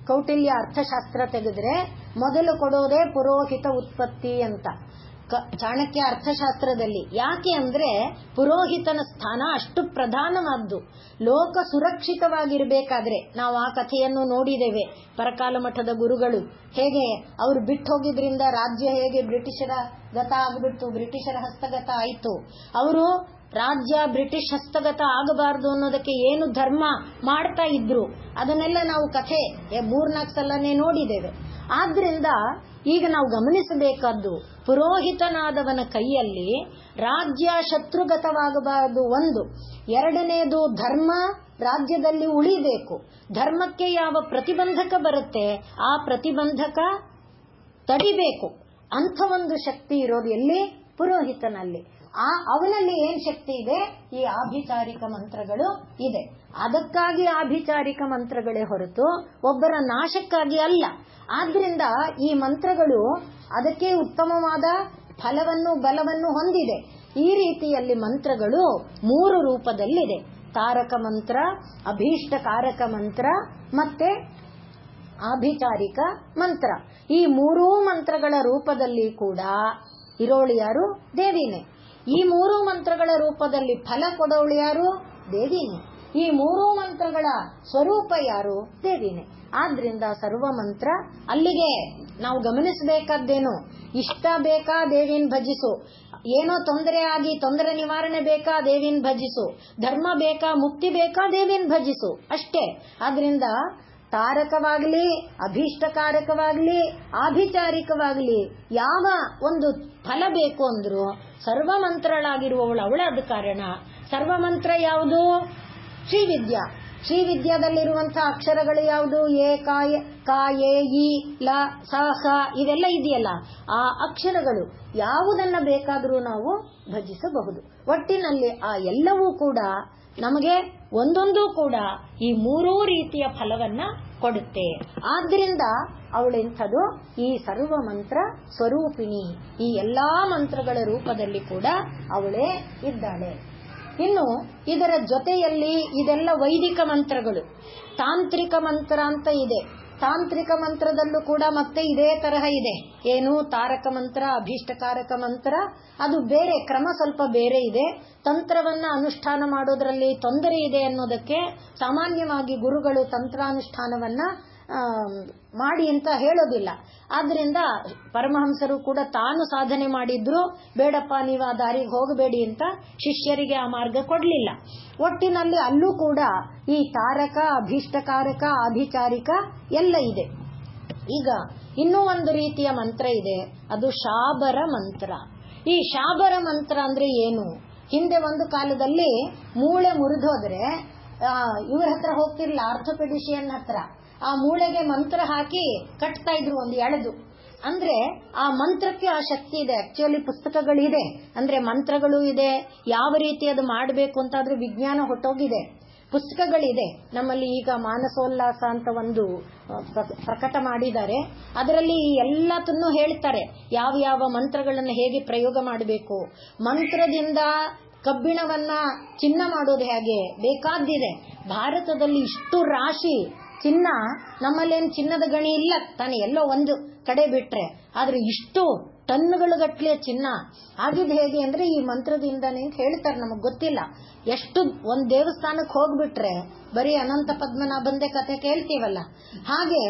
ಕೌಟಿಲ್ಯ ಅರ್ಥಶಾಸ್ತ್ರ ತೆಗೆದ್ರೆ ಮೊದಲು ಕೊಡೋದೇ ಪುರೋಹಿತ ಉತ್ಪತ್ತಿ ಅಂತ ಚಾಣಕ್ಯ ಅರ್ಥಶಾಸ್ತ್ರದಲ್ಲಿ. ಯಾಕೆ ಅಂದ್ರೆ ಪುರೋಹಿತನ ಸ್ಥಾನ ಅಷ್ಟು ಪ್ರಧಾನವಾದ್ದು. ಲೋಕ ಸುರಕ್ಷಿತವಾಗಿರ್ಬೇಕಾದ್ರೆ, ನಾವು ಆ ಕಥೆಯನ್ನು ನೋಡಿದ್ದೇವೆ. ಪರಕಾಲ ಮಠದ ಗುರುಗಳು ಹೇಗೆ ಅವರು ಬಿಟ್ಟು ಹೋಗಿದ್ರಿಂದ ರಾಜ್ಯ ಹೇಗೆ ಬ್ರಿಟಿಷರ ಗತ ಆಗ್ಬಿಟ್ಟು, ಬ್ರಿಟಿಷರ ಹಸ್ತಗತ ಆಯಿತು. ಅವರು ರಾಜ್ಯ ಬ್ರಿಟಿಷ್ ಹಸ್ತಗತ ಆಗಬಾರದು ಅನ್ನೋದಕ್ಕೆ ಏನು ಧರ್ಮ ಮಾಡ್ತಾ ಇದ್ರು, ಅದನ್ನೆಲ್ಲ ನಾವು ಕಥೆ 3-4 ಸಲನೇ ನೋಡಿದ್ದೇವೆ. ಆದ್ರಿಂದ ಈಗ ನಾವು ಗಮನಿಸಬೇಕಾದ್ದು, ಪುರೋಹಿತನಾದವನ ಕೈಯಲ್ಲಿ ರಾಜ್ಯ ಶತ್ರುಗತವಾಗಬಾರದು ಒಂದು. ಎರಡನೆಯದು, ಧರ್ಮ ರಾಜ್ಯದಲ್ಲಿ ಉಳಿಬೇಕು. ಧರ್ಮಕ್ಕೆ ಯಾವ ಪ್ರತಿಬಂಧಕ ಬರುತ್ತೆ ಆ ಪ್ರತಿಬಂಧಕ ತಡಿಬೇಕು. ಅಂಥ ಒಂದು ಶಕ್ತಿ ಇರೋದು ಎಲ್ಲಿ? ಪುರೋಹಿತನಲ್ಲಿ. ಅವನಲ್ಲಿ ಏನ್ ಶಕ್ತಿ ಇದೆ? ಈ ಆಭಿಚಾರಿಕ ಮಂತ್ರಗಳು ಇದೆ. ಅದಕ್ಕಾಗಿ ಆಭಿಚಾರಿಕ ಮಂತ್ರಗಳೇ ಹೊರತು ಒಬ್ಬರ ನಾಶಕ್ಕಾಗಿ ಅಲ್ಲ. ಆದ್ರಿಂದ ಈ ಮಂತ್ರಗಳು ಅದಕ್ಕೆ ಉತ್ತಮವಾದ ಫಲವನ್ನು ಬಲವನ್ನು ಹೊಂದಿದೆ. ಈ ರೀತಿಯಲ್ಲಿ ಮಂತ್ರಗಳು 3 ರೂಪದಲ್ಲಿದೆ: ತಾರಕ ಮಂತ್ರ, ಅಭೀಷ್ಟಕಾರಕ ಮಂತ್ರ ಮತ್ತೆ ಆಭಿಚಾರಿಕ ಮಂತ್ರ. ಈ 3 ಮಂತ್ರಗಳ ರೂಪದಲ್ಲಿ ಕೂಡ ಇರೋಳು ಯಾರು? ದೇವಿನೇ. ಈ 3 ಮಂತ್ರಗಳ ರೂಪದಲ್ಲಿ ಫಲ ಕೊಡೋಳು ಯಾರು? ದೇವಿನೇ. ಈ 3 ಮಂತ್ರಗಳ ಸ್ವರೂಪ ಯಾರು? ದೇವಿನೇ. ಆದ್ರಿಂದ ಸರ್ವ ಮಂತ್ರ ಅಲ್ಲಿಗೆ ನಾವು ಗಮನಿಸಬೇಕಾದ್ದೇನು? ಇಷ್ಟ ಬೇಕಾ ದೇವಿನ್ ಭಜಿಸು, ಏನೋ ತೊಂದರೆ ಆಗಿ ತೊಂದರೆ ನಿವಾರಣೆ ಬೇಕಾ ದೇವಿನ್ ಭಜಿಸು, ಧರ್ಮ ಬೇಕಾ ಮುಕ್ತಿ ಬೇಕಾ ದೇವಿನ್ ಭಜಿಸು, ಅಷ್ಟೇ. ಆದ್ರಿಂದ ತಾರಕವಾಗಲಿ, ಅಭೀಷ್ಟಕಾರಕವಾಗಲಿ, ಆಭಿಚಾರಿಕವಾಗಲಿ ಯಾವ ಒಂದು ಫಲ ಬೇಕು ಅಂದ್ರು ಸರ್ವ ಮಂತ್ರಳಾಗಿರುವವಳು ಅವಳಾದ ಕಾರಣ ಸರ್ವ ಮಂತ್ರ ಯಾವುದು? ಶ್ರೀವಿದ್ಯಾ. ಶ್ರೀವಿದ್ಯಾದಲ್ಲಿರುವಂತಹ ಅಕ್ಷರಗಳು ಯಾವುದು? ಏ, ಕಾ, ಎ, ಈ, ಲ, ಸ, ಹ ಇವೆಲ್ಲ ಇದೆಯಲ್ಲ, ಆ ಅಕ್ಷರಗಳು ಯಾವುದನ್ನ ಬೇಕಾದರೂ ನಾವು ಭಜಿಸಬಹುದು. ಒಟ್ಟಿನಲ್ಲಿ ಆ ಎಲ್ಲವೂ ಕೂಡ ನಮಗೆ ಒಂದೊಂದು ಕೂಡ ಈ 3 ರೀತಿಯ ಫಲವನ್ನ ಕೊಡುತ್ತೆ. ಆದ್ರಿಂದ ಅವಳೆಂಥದು? ಈ ಸರ್ವ ಮಂತ್ರ ಸ್ವರೂಪಿಣಿ. ಈ ಎಲ್ಲಾ ಮಂತ್ರಗಳ ರೂಪದಲ್ಲಿ ಕೂಡ ಅವಳೇ ಇದ್ದಾಳೆ. ಇನ್ನು ಇದರ ಜೊತೆಯಲ್ಲಿ ಇದೆಲ್ಲ ವೈದಿಕ ಮಂತ್ರಗಳು. ತಾಂತ್ರಿಕ ಮಂತ್ರ ಅಂತ ಇದೆ. ತಾಂತ್ರಿಕ ಮಂತ್ರದಲ್ಲೂ ಕೂಡ ಮತ್ತೆ ಇದೇ ತರಹ ಇದೆ. ಏನು? ತಾರಕ ಮಂತ್ರ, ಅಭೀಷ್ಟಕಾರಕ ಮಂತ್ರ, ಅದು ಬೇರೆ ಕ್ರಮ, ಸ್ವಲ್ಪ ಬೇರೆ ಇದೆ. ತಂತ್ರವನ್ನ ಅನುಷ್ಠಾನ ಮಾಡೋದ್ರಲ್ಲಿ ತೊಂದರೆ ಇದೆ ಅನ್ನೋದಕ್ಕೆ ಸಾಮಾನ್ಯವಾಗಿ ಗುರುಗಳು ತಂತ್ರಾನುಷ್ಠಾನವನ್ನ ಮಾಡಿ ಅಂತ ಹೇಳೋದಿಲ್ಲ. ಆದ್ರಿಂದ ಪರಮಹಂಸರು ಕೂಡ ತಾನು ಸಾಧನೆ ಮಾಡಿದ್ರು, ಬೇಡಪ್ಪ ನೀವು ಆ ದಾರಿಗೆ ಹೋಗಬೇಡಿ ಅಂತ ಶಿಷ್ಯರಿಗೆ ಆ ಮಾರ್ಗ ಕೊಡ್ಲಿಲ್ಲ. ಒಟ್ಟಿನಲ್ಲಿ ಅಲ್ಲೂ ಕೂಡ ಈ ತಾರಕ, ಅಭೀಷ್ಟಕಾರಕ, ಆಭಿಚಾರಿಕ ಎಲ್ಲ ಇದೆ. ಈಗ ಇನ್ನೂ ಒಂದು ರೀತಿಯ ಮಂತ್ರ ಇದೆ, ಅದು ಶಾಬರ ಮಂತ್ರ. ಈ ಶಾಬರ ಮಂತ್ರ ಅಂದ್ರೆ ಏನು? ಹಿಂದೆ ಒಂದು ಕಾಲದಲ್ಲಿ ಮೂಳೆ ಮುರಿದೋದ್ರೆ ಇವ್ರ ಹತ್ರ ಹೋಗ್ತಿರ್ಲಿಲ್ಲ, ಆರ್ಥೋಪೆಡಿಷಿಯನ್ ಹತ್ರ. ಆ ಮೂಳೆಗೆ ಮಂತ್ರ ಹಾಕಿ ಕಟ್ತಾ ಇದ್ರು, ಒಂದು ಎಳೆದು. ಅಂದ್ರೆ ಆ ಮಂತ್ರಕ್ಕೆ ಆ ಶಕ್ತಿ ಇದೆ. ಆಕ್ಚುಲಿ ಪುಸ್ತಕಗಳಿದೆ, ಅಂದ್ರೆ ಮಂತ್ರಗಳು ಇದೆ, ಯಾವ ರೀತಿ ಅದು ಮಾಡಬೇಕು ಅಂತ ಅದ್ರ ವಿಜ್ಞಾನ ಹೊಟ್ಟೋಗಿದೆ. ಪುಸ್ತಕಗಳಿದೆ ನಮ್ಮಲ್ಲಿ. ಈಗ ಮಾನಸೋಲ್ಲಾಸ ಅಂತ ಒಂದು ಪ್ರಕಟ ಮಾಡಿದ್ದಾರೆ. ಅದರಲ್ಲಿ ಎಲ್ಲತನ್ನೂ ಹೇಳ್ತಾರೆ, ಯಾವ ಯಾವ ಮಂತ್ರಗಳನ್ನು ಹೇಗೆ ಪ್ರಯೋಗ ಮಾಡಬೇಕು, ಮಂತ್ರದಿಂದ ಕಬ್ಬಿಣವನ್ನ ಚಿನ್ನ ಮಾಡೋದು ಹೇಗೆ ಬೇಕಾದ್ದಿದೆ. ಭಾರತದಲ್ಲಿ ಇಷ್ಟು ರಾಶಿ ಚಿನ್ನ, ನಮ್ಮಲ್ಲೇನು ಚಿನ್ನದ ಗಣಿ ಇಲ್ಲ ತಾನೆ, ಎಲ್ಲೋ ಒಂದು ಕಡೆ ಬಿಟ್ರೆ. ಆದ್ರೆ ಇಷ್ಟು ಟನ್ನುಗಳು ಗಟ್ಟಲೆ ಚಿನ್ನ ಆಗಿದ್ದು ಹೇಗೆ ಅಂದ್ರೆ ಈ ಮಂತ್ರದಿಂದನೇ ಹೇಳ್ತಾರೆ. ನಮಗ್ ಗೊತ್ತಿಲ್ಲ. ಎಷ್ಟು ಒಂದ್ ದೇವಸ್ಥಾನಕ್ಕೆ ಹೋಗ್ಬಿಟ್ರೆ ಬರೀ ಅನಂತ ಪದ್ಮನಾಭಂದೇ ಕಥೆ ಕೇಳ್ತೀವಲ್ಲ, ಹಾಗೆ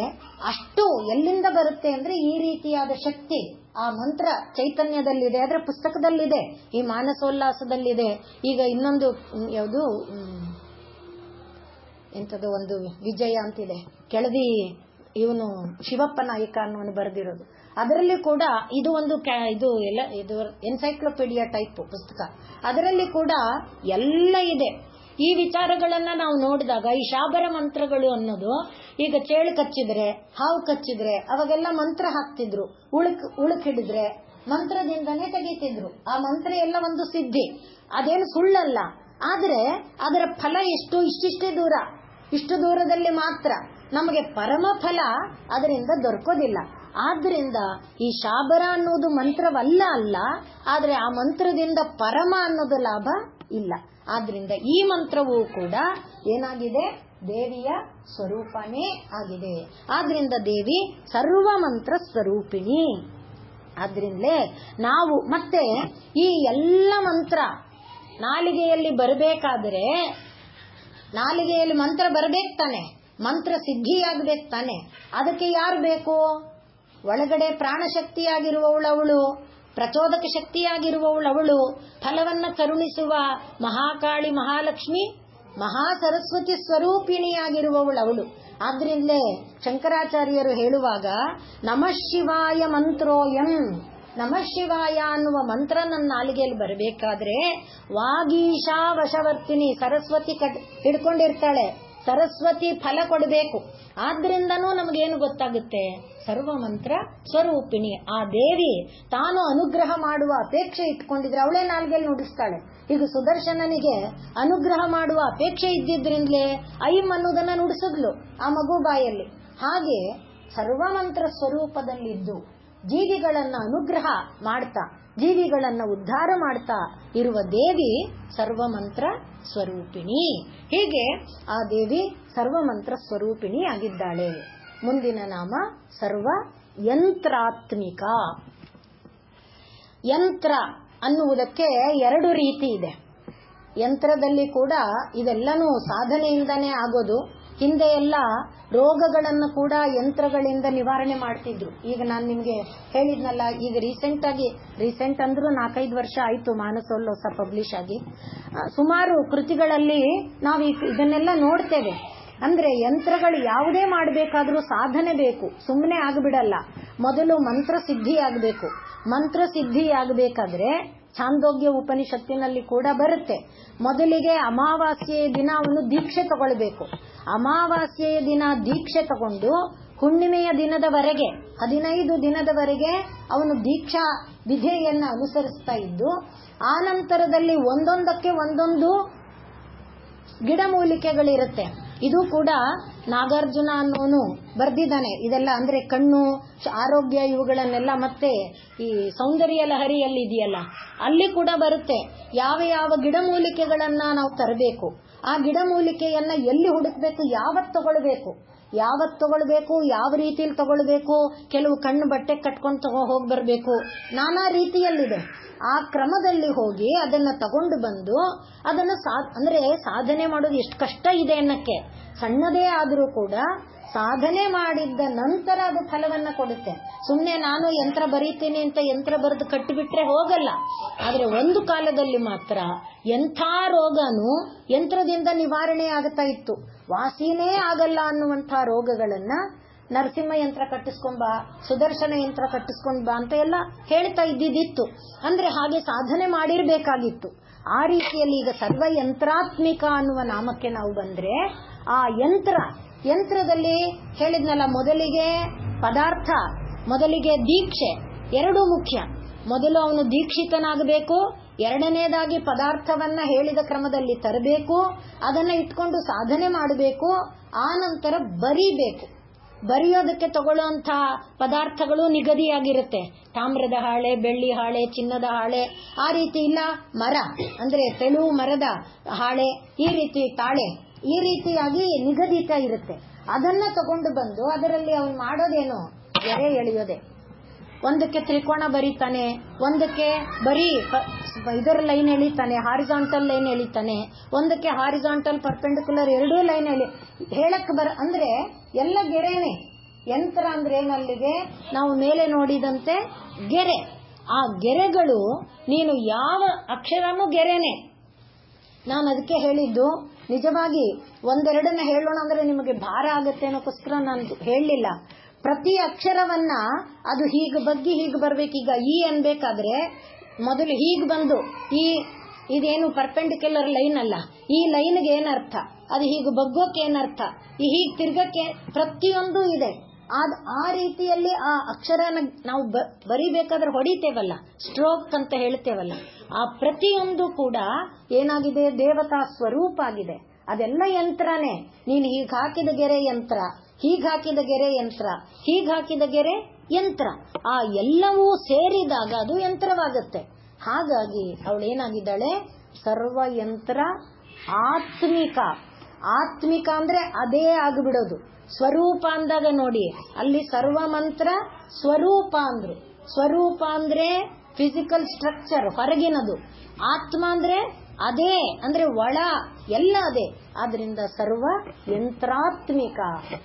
ಅಷ್ಟು ಎಲ್ಲಿಂದ ಬರುತ್ತೆ ಅಂದ್ರೆ ಈ ರೀತಿಯಾದ ಶಕ್ತಿ ಆ ಮಂತ್ರ ಚೈತನ್ಯದಲ್ಲಿದೆ, ಅದರ ಪುಸ್ತಕದಲ್ಲಿದೆ, ಈ ಮಾನಸೋಲ್ಲಾಸದಲ್ಲಿದೆ. ಈಗ ಇನ್ನೊಂದು ಯಾವುದು ಎಂಥದ್ದು ಒಂದು ವಿಜಯ ಅಂತಿದೆ, ಕೆಳದಿ ಇವನು ಶಿವಪ್ಪ ನಾಯಕ ಅನ್ನೋನು ಬರೆದಿರೋದು. ಅದರಲ್ಲಿ ಕೂಡ ಇದು ಒಂದು ಇದು ಎನ್ಸೈಕ್ಲೋಪೀಡಿಯಾ ಟೈಪ್ ಪುಸ್ತಕ. ಅದರಲ್ಲಿ ಕೂಡ ಎಲ್ಲ ಇದೆ. ಈ ವಿಚಾರಗಳನ್ನ ನಾವು ನೋಡಿದಾಗ ಈ ಶಾಬರ ಮಂತ್ರಗಳು ಅನ್ನೋದು, ಈಗ ಚೇಳು ಕಚ್ಚಿದ್ರೆ, ಹಾವು ಕಚ್ಚಿದ್ರೆ ಅವಾಗೆಲ್ಲ ಮಂತ್ರ ಹಾಕ್ತಿದ್ರು, ಉಳುಕ್ ಹಿಡಿದ್ರೆ ಮಂತ್ರದಿಂದನೇ ತೆಗೀತಿದ್ರು. ಆ ಮಂತ್ರ ಎಲ್ಲ ಒಂದು ಸಿದ್ಧಿ, ಅದೇನು ಸುಳ್ಳಲ್ಲ. ಆದ್ರೆ ಅದರ ಫಲ ಎಷ್ಟು, ಇಷ್ಟು ದೂರದಲ್ಲಿ ಮಾತ್ರ. ನಮಗೆ ಪರಮ ಫಲ ಅದರಿಂದ ದೊರಕೋದಿಲ್ಲ. ಆದ್ರಿಂದ ಈ ಶಾಬರ ಅನ್ನೋದು ಮಂತ್ರವಲ್ಲ ಅಲ್ಲ, ಆದ್ರೆ ಆ ಮಂತ್ರದಿಂದ ಪರಮ ಅನ್ನೋದು ಲಾಭ ಇಲ್ಲ. ಆದ್ರಿಂದ ಈ ಮಂತ್ರವೂ ಕೂಡ ಏನಾಗಿದೆ, ದೇವಿಯ ಸ್ವರೂಪನೇ ಆಗಿದೆ. ಆದ್ರಿಂದ ದೇವಿ ಸರ್ವ ಮಂತ್ರ ಸ್ವರೂಪಿಣಿ. ಆದ್ರಿಂದಲೇ ನಾವು ಮತ್ತೆ ಈ ಎಲ್ಲ ಮಂತ್ರ ನಾಲಿಗೆಯಲ್ಲಿ ಬರಬೇಕಾದ್ರೆ, ನಾಲಿಗೆಯಲ್ಲಿ ಮಂತ್ರ ಬರ್ಬೇಕು ತಾನೆ, ಮಂತ್ರ ಸಿದ್ಧಿಯಾಗಬೇಕು ತಾನೆ. ಅದಕ್ಕೆ ಯಾರು ಬೇಕು? ಒಳಗಡೆ ಪ್ರಾಣಶಕ್ತಿಯಾಗಿರುವವಳು, ಪ್ರಚೋದಕ ಶಕ್ತಿಯಾಗಿರುವವಳು, ಫಲವನ್ನ ಕರುಣಿಸುವ ಮಹಾಕಾಳಿ, ಮಹಾಲಕ್ಷ್ಮಿ, ಮಹಾಸರಸ್ವತಿ ಸ್ವರೂಪಿಣಿಯಾಗಿರುವವಳು. ಆದ್ರಿಂದಲೇ ಶಂಕರಾಚಾರ್ಯರು ಹೇಳುವಾಗ ನಮಃ ಶಿವಾಯ ಮಂತ್ರೋಯಂ, ನಮಃ ಶಿವಾಯ ಅನ್ನುವ ಮಂತ್ರ ನನ್ನ ನಾಲಿಗೆಯಲ್ಲಿ ಬರಬೇಕಾದ್ರೆ ವಾಗೀಶಾ ವಶವರ್ತಿನಿ, ಸರಸ್ವತಿ ಹಿಡ್ಕೊಂಡಿರ್ತಾಳೆ, ಸರಸ್ವತಿ ಫಲ ಕೊಡಬೇಕು. ಆದ್ರಿಂದನೂ ನಮಗೇನು ಗೊತ್ತಾಗುತ್ತೆ, ಸರ್ವ ಮಂತ್ರ ಸ್ವರೂಪಿಣಿ. ಆ ದೇವಿ ತಾನು ಅನುಗ್ರಹ ಮಾಡುವ ಅಪೇಕ್ಷೆ ಇಟ್ಕೊಂಡಿದ್ರೆ ಅವಳೇ ನಾಲ್ಗೆಯಲ್ಲಿ ನುಡಿಸ್ತಾಳೆ. ಈಗ ಸುದರ್ಶನನಿಗೆ ಅನುಗ್ರಹ ಮಾಡುವ ಅಪೇಕ್ಷೆ ಇದ್ದಿದ್ರಿಂದಲೇ ಐಂ ಅನ್ನೋದನ್ನ ನುಡಿಸಿದ್ಲು ಆ ಮಗು ಬಾಯಲ್ಲಿ. ಹಾಗೆ ಸರ್ವಮಂತ್ರ ಸ್ವರೂಪದಲ್ಲಿದ್ದು ಜೀವಿಗಳನ್ನ ಅನುಗ್ರಹ ಮಾಡ್ತಾ, ಜೀವಿಗಳನ್ನ ಉದ್ಧಾರ ಮಾಡ್ತಾ ಇರುವ ದೇವಿ ಸರ್ವಮಂತ್ರ ಸ್ವರೂಪಿಣಿ. ಹೀಗೆ ಆ ದೇವಿ ಸರ್ವಮಂತ್ರ ಸ್ವರೂಪಿಣಿ ಆಗಿದ್ದಾಳೆ. ಮುಂದಿನ ನಾಮ ಸರ್ವ ಯಂತ್ರಾತ್ಮಿಕ. ಯಂತ್ರ ಅನ್ನುವುದಕ್ಕೆ ಎರಡು ರೀತಿ ಇದೆ. ಯಂತ್ರದಲ್ಲಿ ಕೂಡ ಇದೆಲ್ಲನೂ ಸಾಧನೆಯಿಂದನೇ ಆಗೋದು. ಹಿಂದೆ ಎಲ್ಲ ರೋಗಗಳನ್ನು ಕೂಡ ಯಂತ್ರಗಳಿಂದ ನಿವಾರಣೆ ಮಾಡ್ತಿದ್ರು. ಈಗ ನಾನು ನಿಮ್ಗೆ ಹೇಳಿದ್ನಲ್ಲ, ಈಗ ರೀಸೆಂಟ್ ಅಂದ್ರೂ 4-5 ವರ್ಷ ಆಯ್ತು ಮಾನಸೋಲ್ಲಾಸ ಪಬ್ಲಿಷ್ ಆಗಿ. ಸುಮಾರು ಕೃತಿಗಳಲ್ಲಿ ನಾವು ಇದನ್ನೆಲ್ಲ ನೋಡ್ತೇವೆ. ಅಂದ್ರೆ ಯಂತ್ರಗಳು ಯಾವುದೇ ಮಾಡಬೇಕಾದ್ರೂ ಸಾಧನೆ ಬೇಕು, ಸುಮ್ಮನೆ ಆಗ್ಬಿಡಲ್ಲ. ಮೊದಲು ಮಂತ್ರ ಸಿದ್ಧಿ ಆಗಬೇಕು. ಮಂತ್ರ ಸಿದ್ಧಿ ಆಗಬೇಕಾದ್ರೆ ಛಾಂದೋಗ್ಯ ಉಪನಿಷತ್ತಿನಲ್ಲಿ ಕೂಡ ಬರುತ್ತೆ, ಮೊದಲಿಗೆ ಅಮಾವಾಸ್ಯೆಯ ದಿನ ಅವನು ದೀಕ್ಷೆ ತಗೊಳ್ಬೇಕು. ಅಮಾವಾಸ್ಯೆಯ ದಿನ ದೀಕ್ಷೆ ತಗೊಂಡು ಹುಣ್ಣಿಮೆಯ ದಿನದವರೆಗೆ 15 ದಿನದವರೆಗೆ ಅವನು ದೀಕ್ಷಾ ವಿಧೆಯನ್ನ ಅನುಸರಿಸ್ತಾ ಇದ್ದು, ಆ ನಂತರದಲ್ಲಿ ಒಂದೊಂದಕ್ಕೆ ಒಂದೊಂದು ಗಿಡಮೂಲಿಕೆಗಳಿರುತ್ತೆ. ಇದು ಕೂಡ ನಾಗಾರ್ಜುನ ಅನ್ನೋನು ಬರ್ದಿದ್ದಾನೆ ಇದೆಲ್ಲ. ಅಂದ್ರೆ ಕಣ್ಣು ಆರೋಗ್ಯ ಇವುಗಳನ್ನೆಲ್ಲ, ಮತ್ತೆ ಈ ಸೌಂದರ್ಯ ಲಹರಿಯಲ್ಲಿ ಇದೆಯಲ್ಲ ಅಲ್ಲಿ ಕೂಡ ಬರುತ್ತೆ ಯಾವ ಯಾವ ಗಿಡಮೂಲಿಕೆಗಳನ್ನ ನಾವು ತರಬೇಕು, ಆ ಗಿಡಮೂಲಿಕೆಯನ್ನ ಎಲ್ಲಿ ಹುಡುಕ್ಬೇಕು, ಯಾವತ್ತು ತಗೊಳ್ಬೇಕು, ಯಾವ ರೀತಿಯಲ್ಲಿ ತಗೊಳ್ಬೇಕು. ಕೆಲವು ಕಣ್ಣು ಬಟ್ಟೆ ಕಟ್ಕೊಂಡು ಹೋಗಿ ಬರ್ಬೇಕು, ನಾನಾ ರೀತಿಯಲ್ಲಿದೆ. ಆ ಕ್ರಮದಲ್ಲಿ ಹೋಗಿ ಅದನ್ನ ತಗೊಂಡು ಬಂದು ಅದನ್ನ ಅಂದ್ರೆ ಸಾಧನೆ ಮಾಡೋದು ಎಷ್ಟು ಕಷ್ಟ ಇದೆ ಅನ್ನಕ್ಕೆ. ಸಣ್ಣದೇ ಆದರೂ ಕೂಡ ಸಾಧನೆ ಮಾಡಿದ್ದ ನಂತರ ಅದು ಫಲವನ್ನ ಕೊಡುತ್ತೆ. ಸುಮ್ನೆ ನಾನು ಯಂತ್ರ ಬರೀತೀನಿ ಅಂತ ಯಂತ್ರ ಬರೆದು ಕಟ್ಟಿಬಿಟ್ರೆ ಹೋಗಲ್ಲ. ಆದ್ರೆ ಒಂದು ಕಾಲದಲ್ಲಿ ಮಾತ್ರ ಎಂಥ ರೋಗನೂ ಯಂತ್ರದಿಂದ ನಿವಾರಣೆ ಆಗ್ತಾ ಇತ್ತು. ವಾಸಿನೇ ಆಗಲ್ಲ ಅನ್ನುವಂಥ ರೋಗಗಳನ್ನ ನರಸಿಂಹ ಯಂತ್ರ ಕಟ್ಟಿಸ್ಕೊಂಬ, ಸುದರ್ಶನ ಯಂತ್ರ ಕಟ್ಟಿಸ್ಕೊಂಡ್ ಬಾ ಅಂತ ಎಲ್ಲ ಹೇಳ್ತಾ ಇದ್ದಿದ್ದಿತ್ತು. ಅಂದ್ರೆ ಹಾಗೆ ಸಾಧನೆ ಮಾಡಿರ್ಬೇಕಾಗಿತ್ತು. ಆ ರೀತಿಯಲ್ಲಿ ಈಗ ಸರ್ವ ಯಂತ್ರಾತ್ಮಿಕ ಅನ್ನುವ ನಾಮಕ್ಕೆ ನಾವು ಬಂದ್ರೆ, ಆ ಯಂತ್ರದಲ್ಲಿ ಹೇಳಿದ್ನಲ್ಲ, ಮೊದಲಿಗೆ ಪದಾರ್ಥ, ಮೊದಲಿಗೆ ದೀಕ್ಷೆ, ಎರಡೂ ಮುಖ್ಯ. ಮೊದಲು ಅವನು ದೀಕ್ಷಿತನಾಗಬೇಕು, ಎರಡನೇದಾಗಿ ಪದಾರ್ಥವನ್ನ ಹೇಳಿದ ಕ್ರಮದಲ್ಲಿ ತರಬೇಕು, ಅದನ್ನ ಇಟ್ಕೊಂಡು ಸಾಧನೆ ಮಾಡಬೇಕು, ಆ ನಂತರ ಬರಿಬೇಕು. ಬರೆಯೋದಕ್ಕೆ ತಗೊಳ್ಳುವಂತ ಪದಾರ್ಥಗಳು ನಿಗದಿಯಾಗಿರುತ್ತೆ. ತಾಮ್ರದ ಹಾಳೆ, ಬೆಳ್ಳಿ ಹಾಳೆ, ಚಿನ್ನದ ಹಾಳೆ, ಆ ರೀತಿ ಇಲ್ಲ. ಮರ ಅಂದ್ರೆ ತೆಳು ಮರದ ಹಾಳೆ, ಈ ರೀತಿ ತಾಳೆ, ಈ ರೀತಿಯಾಗಿ ನಿಗದಿತ ಇರುತ್ತೆ. ಅದನ್ನ ತಗೊಂಡು ಬಂದು ಅದರಲ್ಲಿ ಅವನು ಮಾಡೋದೇನು, ಗೆರೆ ಎಳೆಯೋದೆ. ಒಂದಕ್ಕೆ ತ್ರಿಕೋಣ ಬರೀತಾನೆ, ಒಂದಕ್ಕೆ ಬರೀ ಇದರ ಲೈನ್ ಎಳಿತಾನೆ, ಹಾರಿಜಾಂಟಲ್ ಲೈನ್ ಎಳಿತಾನೆ, ಒಂದಕ್ಕೆ ಹಾರಿಜಾಂಟಲ್ ಪರ್ಪೆಂಡಿಕ್ಯುಲರ್ ಎರಡೂ ಲೈನ್ ಹೇಳಕ್ ಅಂದ್ರೆ ಎಲ್ಲ ಗೆರೆನೆ. ಯಂತ್ರ ಅಂದ್ರೆ ಏನಲ್ಲಿಗೆ ನಾವು ಮೇಲೆ ನೋಡಿದಂತೆ ಗೆರೆ. ಆ ಗೆರೆಗಳು ನೀನು ಯಾವ ಅಕ್ಷರನೂ ಗೆರೆನೆ. ನಾನು ಅದಕ್ಕೆ ಹೇಳಿದ್ದು, ನಿಜವಾಗಿ ಒಂದೆರಡನ್ನ ಹೇಳೋಣ ಅಂದ್ರೆ ನಿಮಗೆ ಭಾರ ಆಗುತ್ತೆ ಅನ್ನೋಕ್ಕೋಸ್ಕರ ನಾನು ಹೇಳಲಿಲ್ಲ. ಪ್ರತಿ ಅಕ್ಷರವನ್ನ ಅದು ಹೀಗೆ ಬಗ್ಗಿ ಹೀಗೆ ಬರ್ಬೇಕು. ಈಗ ಈ ಅನ್ಬೇಕಾದ್ರೆ ಮೊದಲು ಹೀಗೆ ಬಂದು ಇದೇನು ಪರ್ಪೆಂಡಿಕ್ಯುಲರ್ ಲೈನ್ ಅಲ್ಲ, ಈ ಲೈನ್ಗೆ ಏನರ್ಥ, ಅದು ಹೀಗೆ ಬಗ್ಗೋಕೆ ಏನರ್ಥ, ಈ ಹೀಗೆ ತಿರ್ಗಕ್ಕೆ ಪ್ರತಿಯೊಂದು ಇದೆ. ಆ ರೀತಿಯಲ್ಲಿ ಆ ಅಕ್ಷರನ ನಾವು ಬರಿಬೇಕಾದ್ರೆ ಹೊಡಿತೇವಲ್ಲ, ಸ್ಟ್ರೋಕ್ ಅಂತ ಹೇಳ್ತೇವಲ್ಲ, ಆ ಪ್ರತಿಯೊಂದು ಕೂಡ ಏನಾಗಿದೆ, ದೇವತಾ ಸ್ವರೂಪ ಆಗಿದೆ. ಅದೆಲ್ಲ ಯಂತ್ರನೇ. ನೀನು ಹೀಗೆ ಹಾಕಿದ ಗೆರೆ ಯಂತ್ರ, ಹೀಗೆ ಹಾಕಿದ ಗೆರೆ ಯಂತ್ರ, ಹೀಗೆ ಹಾಕಿದ ಗೆರೆ ಯಂತ್ರ. ಆ ಎಲ್ಲವೂ ಸೇರಿದಾಗ ಅದು ಯಂತ್ರವಾಗುತ್ತೆ. ಹಾಗಾಗಿ ಅವಳೇನಾಗಿದ್ದಾಳೆ, ಸರ್ವಯಂತ್ರ ಆತ್ಮಿಕ. ಆತ್ಮಿಕ ಅಂದ್ರೆ ಅದೇ ಆಗಿಬಿಡೋದು. ಸ್ವರೂಪ ಅಂದಾಗ ನೋಡಿ, ಅಲ್ಲಿ ಸರ್ವ ಮಂತ್ರ ಸ್ವರೂಪ ಅಂದ್ರು. ಸ್ವರೂಪ ಅಂದ್ರೆ ಫಿಸಿಕಲ್ ಸ್ಟ್ರಕ್ಚರ್, ಹೊರಗಿನದು. ಆತ್ಮ ಅಂದ್ರೆ ಅದೇ, ಅಂದ್ರೆ ಒಳ, ಎಲ್ಲ ಅದೇ. ಆದ್ರಿಂದ ಸರ್ವ ಯಂತ್ರಾತ್ಮಿಕ.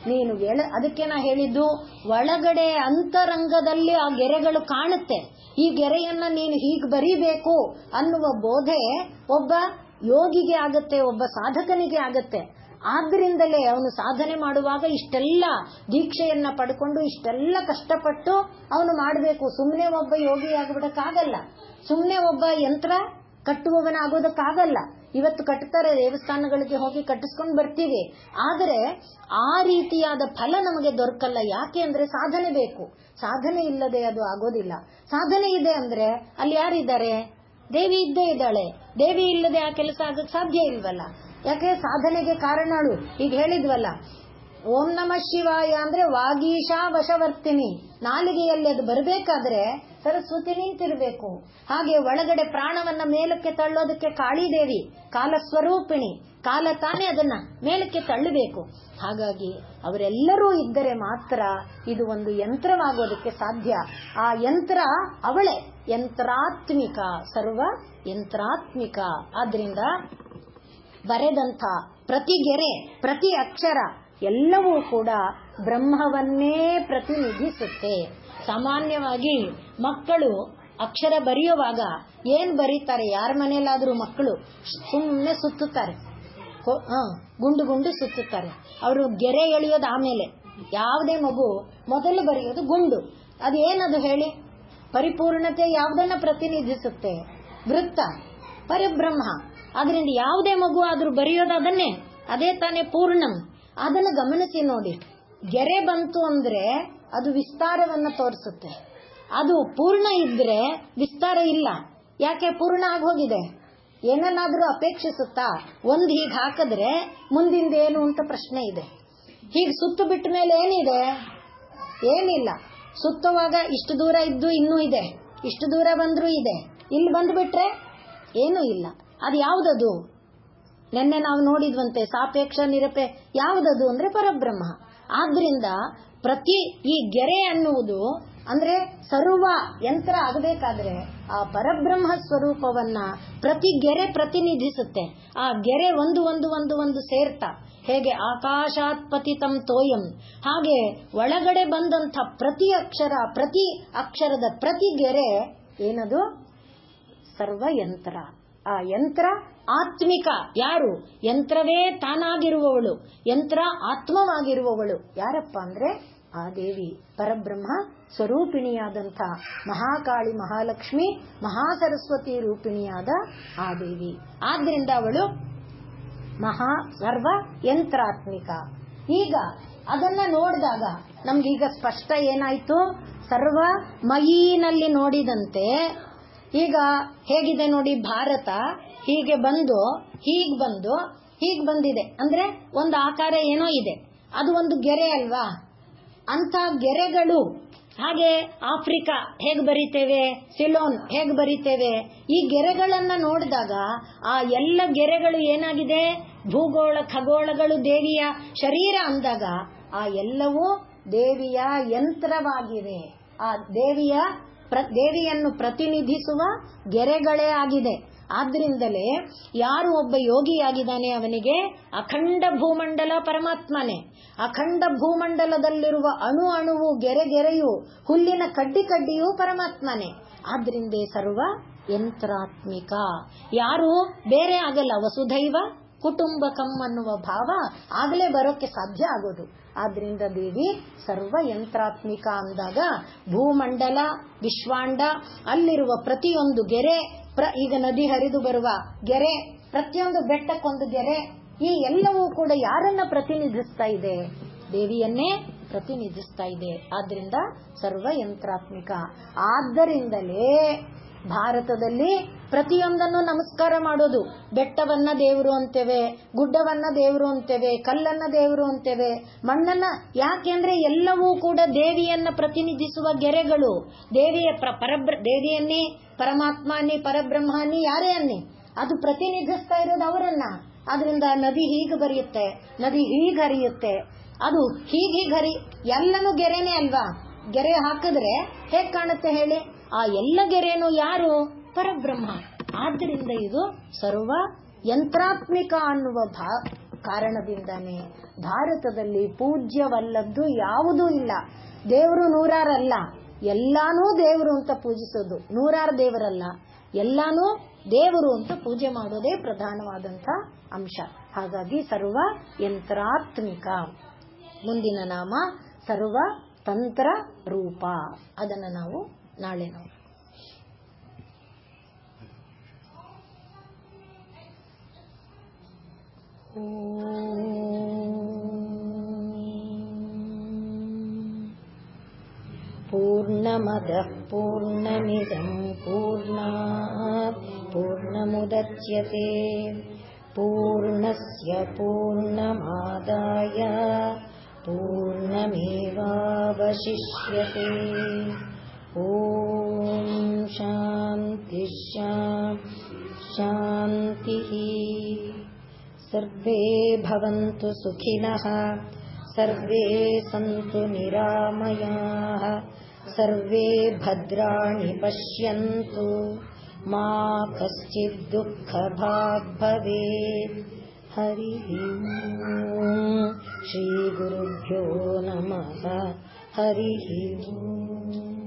ನೀನು ಅದಕ್ಕೆ ನಾ ಹೇಳಿದ್ದು, ಒಳಗಡೆ ಅಂತರಂಗದಲ್ಲಿ ಆ ಗೆರೆಗಳು ಕಾಣುತ್ತೆ. ಈ ಗೆರೆಯನ್ನ ನೀನು ಹೀಗೆ ಬರೀಬೇಕು ಅನ್ನುವ ಬೋಧೆ ಒಬ್ಬ ಯೋಗಿಗೆ ಆಗತ್ತೆ, ಒಬ್ಬ ಸಾಧಕನಿಗೆ ಆಗತ್ತೆ. ಆದ್ರಿಂದಲೇ ಅವನು ಸಾಧನೆ ಮಾಡುವಾಗ ಇಷ್ಟೆಲ್ಲ ದೀಕ್ಷೆಯನ್ನ ಪಡ್ಕೊಂಡು ಇಷ್ಟೆಲ್ಲ ಕಷ್ಟಪಟ್ಟು ಅವನು ಮಾಡಬೇಕು. ಸುಮ್ಮನೆ ಒಬ್ಬ ಯೋಗಿ ಆಗ್ಬಿಡಕ್ಕಾಗಲ್ಲ, ಸುಮ್ಮನೆ ಒಬ್ಬ ಯಂತ್ರ ಕಟ್ಟುವವನಾಗೋದಕ್ಕಾಗಲ್ಲ. ಇವತ್ತು ಕಟ್ತಾರೆ, ದೇವಸ್ಥಾನಗಳಿಗೆ ಹೋಗಿ ಕಟ್ಟಿಸ್ಕೊಂಡು ಬರ್ತೀವಿ, ಆದರೆ ಆ ರೀತಿಯಾದ ಫಲ ನಮಗೆ ದೊರಕಲ್ಲ. ಯಾಕೆ ಅಂದ್ರೆ ಸಾಧನೆ ಬೇಕು. ಸಾಧನೆ ಇಲ್ಲದೆ ಅದು ಆಗೋದಿಲ್ಲ. ಸಾಧನೆ ಇದೆ ಅಂದ್ರೆ ಅಲ್ಲಿ ಯಾರಿದ್ದಾರೆ, ದೇವಿ ಇದ್ದೇ ಇದ್ದಾಳೆ. ದೇವಿ ಇಲ್ಲದೆ ಆ ಕೆಲಸ ಆಗಕ್ಕೆ ಸಾಧ್ಯ ಇಲ್ವಲ್ಲ. ಯಾಕೆ, ಸಾಧನೆಗೆ ಕಾರಣಗಳು ಈಗ ಹೇಳಿದ್ವಲ್ಲ. ಓಂ ನಮಃ ಶಿವಾಯ ಅಂದ್ರೆ ವಾಗೀಶಾ ವಶವರ್ತಿನಿ, ನಾಲಿಗೆಯಲ್ಲಿ ಅದು ಬರಬೇಕಾದ್ರೆ ಸರಸ್ವತಿ ನಿಂತಿರಬೇಕು. ಹಾಗೆ ಒಳಗಡೆ ಪ್ರಾಣವನ್ನ ಮೇಲಕ್ಕೆ ತಳ್ಳೋದಕ್ಕೆ ಕಾಳಿದೇವಿ ಕಾಲಸ್ವರೂಪಿಣಿ, ಕಾಲ ತಾನೇ ಅದನ್ನ ಮೇಲಕ್ಕೆ ತಳ್ಳಬೇಕು. ಹಾಗಾಗಿ ಅವರೆಲ್ಲರೂ ಇದ್ದರೆ ಮಾತ್ರ ಇದು ಒಂದು ಯಂತ್ರವಾಗೋದಕ್ಕೆ ಸಾಧ್ಯ. ಆ ಯಂತ್ರ ಅವಳೇ ಯಂತ್ರಾತ್ಮಿಕ, ಸರ್ವ ಯಂತ್ರಾತ್ಮಿಕ. ಆದ್ರಿಂದ ಬರೆದಂಥ ಪ್ರತಿ ಗೆರೆ, ಪ್ರತಿ ಅಕ್ಷರ ಎಲ್ಲವೂ ಕೂಡ ಬ್ರಹ್ಮವನ್ನೇ ಪ್ರತಿನಿಧಿಸುತ್ತೆ. ಸಾಮಾನ್ಯವಾಗಿ ಮಕ್ಕಳು ಅಕ್ಷರ ಬರೆಯುವಾಗ ಏನ್ ಬರೀತಾರೆ, ಯಾರ ಮನೆಯಲ್ಲಾದ್ರೂ ಮಕ್ಕಳು ಸುಮ್ಮನೆ ಸುತ್ತುತ್ತಾರೆ, ಗುಂಡು ಗುಂಡು ಸುತ್ತುತ್ತಾರೆ. ಅವರು ಗೆರೆ ಎಳೆಯೋದು ಆಮೇಲೆ. ಯಾವುದೇ ಮಗು ಮೊದಲು ಬರೆಯೋದು ಗುಂಡು. ಅದೇನದು ಹೇಳಿ, ಪರಿಪೂರ್ಣತೆ ಯಾವುದನ್ನ ಪ್ರತಿನಿಧಿಸುತ್ತೆ, ವೃತ್ತ, ಪರಬ್ರಹ್ಮ. ಆದ್ರಿಂದ ಯಾವುದೇ ಮಗು ಆದ್ರೂ ಬರೆಯೋದು ಅದನ್ನೇ, ಅದೇ ತಾನೇ ಪೂರ್ಣಂ. ಅದನ್ನು ಗಮನಿಸಿ ನೋಡಿ. ಗೆರೆ ಬಂತು ಅಂದ್ರೆ ಅದು ವಿಸ್ತಾರವನ್ನ ತೋರಿಸುತ್ತೆ. ಅದು ಪೂರ್ಣ ಇದ್ರೆ ವಿಸ್ತಾರ ಇಲ್ಲ. ಯಾಕೆ, ಪೂರ್ಣ ಆಗೋಗಿದೆ. ಏನನ್ನಾದ್ರೂ ಅಪೇಕ್ಷಿಸುತ್ತಾ, ಒಂದು ಹೀಗೆ ಹಾಕಿದ್ರೆ ಮುಂದಿಂದೇನು ಅಂತ ಪ್ರಶ್ನೆ ಇದೆ. ಹೀಗೆ ಸುತ್ತು ಬಿಟ್ಟ ಮೇಲೆ ಏನಿದೆ, ಏನಿಲ್ಲ. ಸುತ್ತುವಾಗ ಇಷ್ಟು ದೂರ ಇದ್ದು ಇನ್ನೂ ಇದೆ, ಇಷ್ಟು ದೂರ ಬಂದ್ರೂ ಇದೆ, ಇಲ್ಲಿ ಬಂದ್ಬಿಟ್ರೆ ಏನೂ ಇಲ್ಲ. ಅದು ಯಾವುದದು, ನಿನ್ನೆ ನಾವು ನೋಡಿದ್ವಂತೆ ಸಾಪೇಕ್ಷ ನಿರಪೇ, ಯಾವುದದು ಅಂದ್ರೆ ಪರಬ್ರಹ್ಮ. ಆದ್ರಿಂದ ಪ್ರತಿ ಈ ಗೆರೆ ಅನ್ನುವುದು ಅಂದ್ರೆ ಸರ್ವ ಯಂತ್ರ ಆಗಬೇಕಾದ್ರೆ ಆ ಪರಬ್ರಹ್ಮ ಸ್ವರೂಪವನ್ನ ಪ್ರತಿ ಗೆರೆ ಪ್ರತಿನಿಧಿಸುತ್ತೆ. ಆ ಗೆರೆ ಒಂದು ಒಂದು ಒಂದು ಒಂದು ಸೇರ್ತಾ, ಹೇಗೆ ಆಕಾಶಾತ್ ಪತಿತಂ ತೋಯಂ, ಹಾಗೆ ಒಳಗಡೆ ಬಂದಂಥ ಪ್ರತಿ ಅಕ್ಷರ, ಪ್ರತಿ ಅಕ್ಷರದ ಪ್ರತಿ ಗೆರೆ ಏನದು, ಸರ್ವ ಯಂತ್ರ. ಆ ಯಂತ್ರ ಆತ್ಮಿಕ. ಯಾರು, ಯಂತ್ರವೇ ತಾನಾಗಿರುವವಳು, ಯಂತ್ರ ಆತ್ಮವಾಗಿರುವವಳು ಯಾರಪ್ಪ ಅಂದ್ರೆ ಆ ದೇವಿ, ಪರಬ್ರಹ್ಮ ಸ್ವರೂಪಿಣಿಯಾದಂಥ ಮಹಾಕಾಳಿ, ಮಹಾಲಕ್ಷ್ಮಿ, ಮಹಾಸರಸ್ವತಿ ರೂಪಿಣಿಯಾದ ಆ ದೇವಿ. ಆದ್ರಿಂದ ಅವಳು ಮಹಾ ಸರ್ವ ಯಂತ್ರಾತ್ಮಿಕ. ಈಗ ಅದನ್ನ ನೋಡಿದಾಗ ನಮ್ಗೀಗ ಸ್ಪಷ್ಟ ಏನಾಯ್ತು, ಸರ್ವ ಮಯಿನಲ್ಲಿ ನೋಡಿದಂತೆ ಈಗ ಹೇಗಿದೆ ನೋಡಿ, ಭಾರತ ಹೀಗೆ ಬಂದು ಹೀಗ್ ಬಂದಿದೆ ಅಂದ್ರೆ ಒಂದು ಆಕಾರ ಏನೋ ಇದೆ, ಅದು ಒಂದು ಗೆರೆ ಅಲ್ವಾ. ಅಂತ ಗೆರೆಗಳು, ಹಾಗೆ ಆಫ್ರಿಕಾ ಹೇಗೆ ಬರೀತೇವೆ, ಸಿಲೋನ್ ಹೇಗೆ ಬರೀತೇವೆ, ಈ ಗೆರೆಗಳನ್ನ ನೋಡಿದಾಗ ಆ ಎಲ್ಲ ಗೆರೆಗಳು ಏನಾಗಿದೆ, ಭೂಗೋಳ ಖಗೋಳಗಳು ದೇವಿಯ ಶರೀರ ಅಂದಾಗ ಆ ಎಲ್ಲವೂ ದೇವಿಯ ಯಂತ್ರವಾಗಿವೆ. ಆ ದೇವಿಯನ್ನು ಪ್ರತಿನಿಧಿಸುವ ಗೆರೆಗಳೇ ಆಗಿದೆ. ಆದ್ರಿಂದಲೇ ಯಾರು ಒಬ್ಬ ಯೋಗಿಯಾಗಿದ್ದಾನೆ ಅವನಿಗೆ ಅಖಂಡ ಭೂಮಂಡಲ ಪರಮಾತ್ಮನೇ. ಅಖಂಡ ಭೂಮಂಡಲದಲ್ಲಿರುವ ಅಣು ಅಣುವು, ಗೆರೆ ಗೆರೆಯು, ಹುಲ್ಲಿನ ಕಡ್ಡಿ ಕಡ್ಡಿಯೂ ಪರಮಾತ್ಮನೇ. ಆದ್ರಿಂದ ಸರ್ವ ಯಂತ್ರಾತ್ಮಿಕ, ಯಾರು ಬೇರೆ ಆಗಲ್ಲ. ವಸುಧೈವ ಕುಟುಂಬಕಂ ಅನ್ನುವ ಭಾವ ಆಗಲೇ ಬರೋಕ್ಕೆ ಸಾಧ್ಯ ಆಗೋದು. ಆದ್ರಿಂದ ದೇವಿ ಸರ್ವ ಯಂತ್ರಾತ್ಮಿಕ ಅಂದಾಗ ಭೂಮಂಡಲ, ವಿಶ್ವಾಂಡ, ಅಲ್ಲಿರುವ ಪ್ರತಿಯೊಂದು ಗೆರೆ, ಈಗ ನದಿ ಹರಿದು ಬರುವ ಗೆರೆ, ಪ್ರತಿಯೊಂದು ಬೆಟ್ಟಕ್ಕೊಂದು ಗೆರೆ, ಈ ಎಲ್ಲವೂ ಕೂಡ ಯಾರನ್ನ ಪ್ರತಿನಿಧಿಸ್ತಾ ಇದೆ, ದೇವಿಯನ್ನೇ ಪ್ರತಿನಿಧಿಸ್ತಾ ಇದೆ. ಆದ್ರಿಂದ ಸರ್ವ ಯಂತ್ರಾತ್ಮಿಕ. ಆದ್ದರಿಂದಲೇ ಭಾರತದಲ್ಲಿ ಪ್ರತಿಯೊಂದನ್ನು ನಮಸ್ಕಾರ ಮಾಡೋದು. ಬೆಟ್ಟವನ್ನ ದೇವರು ಅಂತೇವೆ, ಗುಡ್ಡವನ್ನ ದೇವರು ಅಂತೇವೆ, ಕಲ್ಲನ್ನ ದೇವರು ಅಂತೇವೆ, ಮಣ್ಣನ್ನ. ಯಾಕೆಂದ್ರೆ ಎಲ್ಲವೂ ಕೂಡ ದೇವಿಯನ್ನ ಪ್ರತಿನಿಧಿಸುವ ಗೆರೆಗಳು. ದೇವಿಯ ದೇವಿಯನ್ನೇ ಪರಮಾತ್ಮ ಅನ್ನಿ, ಪರಬ್ರಹ್ಮ ಅನ್ನಿ, ಯಾರೇ ಅನ್ನಿ, ಅದು ಪ್ರತಿನಿಧಿಸ್ತಾ ಇರೋದು ಅವರನ್ನ. ಆದ್ರಿಂದ ನದಿ ಹೀಗೆ ಬರೆಯುತ್ತೆ, ನದಿ ಹೀಗೆ ಹರಿಯುತ್ತೆ, ಅದು ಹೀಗೆ ಎಲ್ಲನೂ ಗೆರೆನೇ ಅಲ್ವಾ. ಗೆರೆ ಹಾಕಿದ್ರೆ ಹೇಗ್ ಕಾಣುತ್ತೆ ಹೇಳಿ? ಆ ಎಲ್ಲ ಗೆರೆನೂ ಯಾರು? ಪರಬ್ರಹ್ಮ. ಆದ್ದರಿಂದ ಇದು ಸರ್ವ ಯಂತ್ರಾತ್ಮಿಕ ಅನ್ನುವ ಕಾರಣದಿಂದಾನೆ ಭಾರತದಲ್ಲಿ ಪೂಜ್ಯವಲ್ಲದ್ದು ಯಾವುದೂ ಇಲ್ಲ. ದೇವರು ನೂರಾರಲ್ಲ, ಎಲ್ಲಾನೂ ದೇವರು ಅಂತ ಪೂಜಿಸೋದು. ನೂರಾರು ದೇವರಲ್ಲ, ಎಲ್ಲಾನೂ ದೇವರು ಅಂತ ಪೂಜೆ ಮಾಡೋದೇ ಪ್ರಧಾನವಾದಂಥ ಅಂಶ. ಹಾಗಾಗಿ ಸರ್ವ ಯಂತ್ರಾತ್ಮಿಕ. ಮುಂದಿನ ನಾಮ ಸರ್ವ ತಂತ್ರ ರೂಪ. ಅದನ್ನು ನಾವು ನಾಳೆ ನೋಡೋಣ. पूर्णमदः पूर्णमिदं पूर्णात् पूर्णमुदच्यते पूर्णस्य पूर्णमादाय पूर्णमेवावशिष्यते। ॐ शान्ति शान्तिः। सर्वे भवन्तु सुखिनः, सर्वे सन्तु निरामयाः, सर्वे भद्राणि पश्यन्तु, मा कश्चित् दुःखभाग् भवेत्। हरिः ओम्। श्रीगुरुभ्यो नमः। हरिः ओम्।